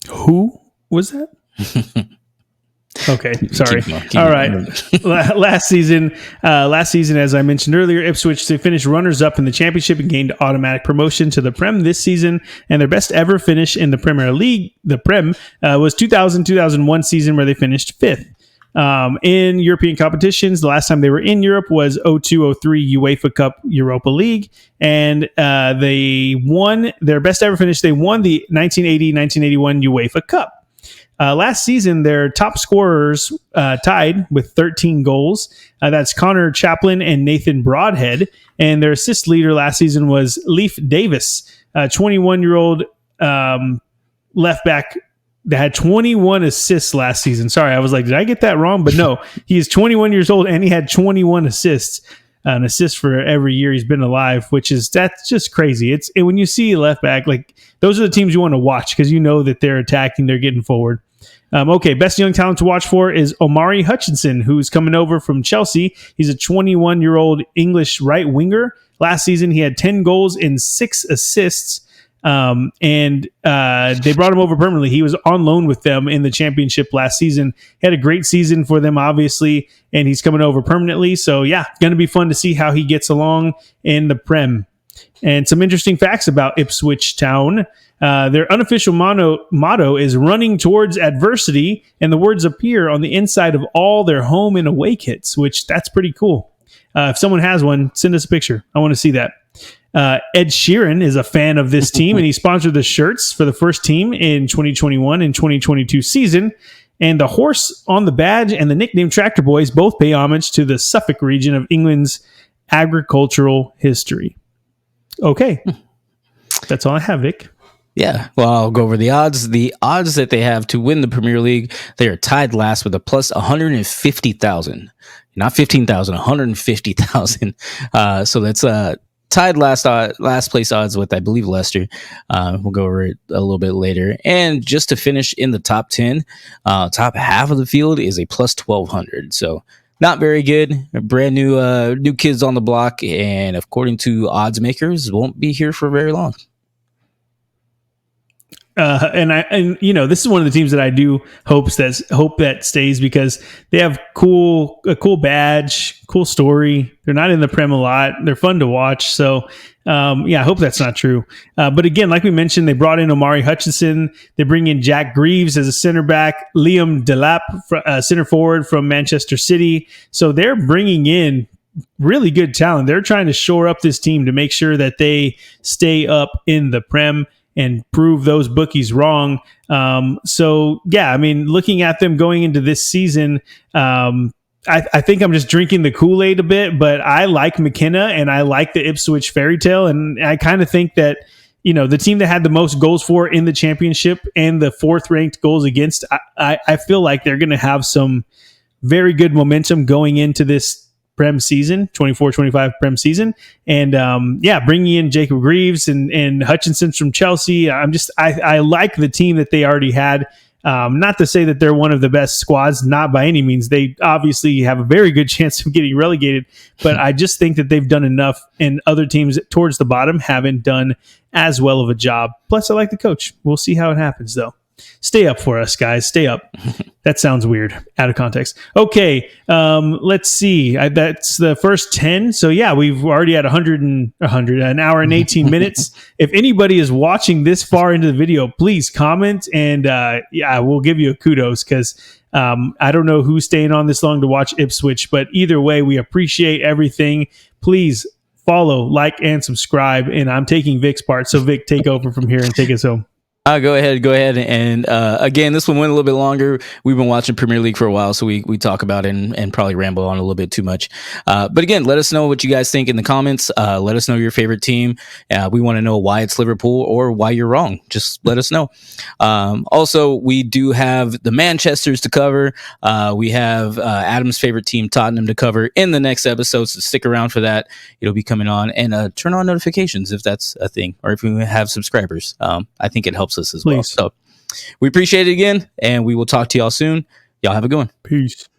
Who was that? Okay, sorry. Keep All right. Last season, as I mentioned earlier, Ipswich, they finished runners-up in the championship and gained automatic promotion to the Prem this season. And their best ever finish in the Premier League, the Prem, was 2000-2001 season where they finished fifth. In European competitions, the last time they were in Europe was 02-03 UEFA Cup Europa League, and they won their best ever finish. They won the 1980-1981 UEFA Cup. Last season, their top scorers tied with 13 goals. That's Connor Chaplin and Nathan Broadhead. And their assist leader last season was Leif Davis, a 21-year-old left back that had 21 assists last season. Sorry, I was like, did I get that wrong? But no, he is 21 years old and he had 21 assists. An assist for every year he's been alive, that's just crazy. When you see left back, like those are the teams you want to watch because you know that they're attacking, they're getting forward. Okay, best young talent to watch for is Omari Hutchinson, who's coming over from Chelsea. He's a 21-year-old English right winger. Last season, he had 10 goals and 6 assists, and they brought him over permanently. He was on loan with them in the championship last season. He had a great season for them, obviously, and he's coming over permanently. So, yeah, going to be fun to see how he gets along in the Prem. And some interesting facts about Ipswich Town. Their unofficial motto is running towards adversity, and the words appear on the inside of all their home and away kits, which that's pretty cool. If someone has one, send us a picture. I want to see that. Ed Sheeran is a fan of this team, and he sponsored the shirts for the first team in 2021 and 2022 season. And the horse on the badge and the nickname Tractor Boys both pay homage to the Suffolk region of England's agricultural history. Okay. That's all I have, Vic. Yeah, well, I'll go over the odds. The odds that they have to win the Premier League, they are tied last with a plus 150,000. Not 15,000, 150,000. So that's tied last place odds with, I believe, Leicester. We'll go over it a little bit later. And just to finish in the top 10, top half of the field is a plus 1,200. So not very good. Brand new kids on the block, and according to odds makers, won't be here for very long. And you know, this is one of the teams that I do hope that stays because they have a cool badge, cool story. They're not in the Prem a lot. They're fun to watch. So, I hope that's not true. But again, like we mentioned, they brought in Omari Hutchinson. They bring in Jack Greaves as a center back, Liam Delap, center forward from Manchester City. So they're bringing in really good talent. They're trying to shore up this team to make sure that they stay up in the Prem and prove those bookies wrong. Looking at them going into this season, I think I'm just drinking the Kool-Aid a bit, but I like McKenna and I like the Ipswich fairy tale. And I kind of think that, you know, the team that had the most goals for in the championship and the 4th ranked goals against, I feel like they're going to have some very good momentum going into this Prem season, 24-25 Prem season. And bringing in Jacob Greaves and Hutchinson from Chelsea. I like the team that they already had. Not to say that they're one of the best squads, not by any means. They obviously have a very good chance of getting relegated, but I just think that they've done enough, and other teams towards the bottom haven't done as well of a job. Plus, I like the coach. We'll see how it happens, though. stay up for us, guys. Stay up. That sounds weird out of context. Okay, let's see. That's the first 10. So yeah, we've already had an hour and 18 minutes. If anybody is watching this far into the video, please comment, and yeah, we'll give you a kudos, because I don't know who's staying on this long to watch Ipswich, but either way, we appreciate everything. Please follow, like, and subscribe. And I'm taking Vic's part, so Vic, take over from here and take us home. Go ahead. And again, this one went a little bit longer. We've been watching Premier League for a while, so we talk about it and probably ramble on a little bit too much. But again, let us know what you guys think in the comments. Let us know your favorite team. We want to know why it's Liverpool or why you're wrong. Just let us know. Also, we do have the Manchesters to cover. We have Adam's favorite team, Tottenham, to cover in the next episode, so stick around for that. It'll be coming on. And turn on notifications if that's a thing, or if you have subscribers. I think it helps us as well. So we appreciate it again, and we will talk to y'all soon. Y'all have a good one. Peace.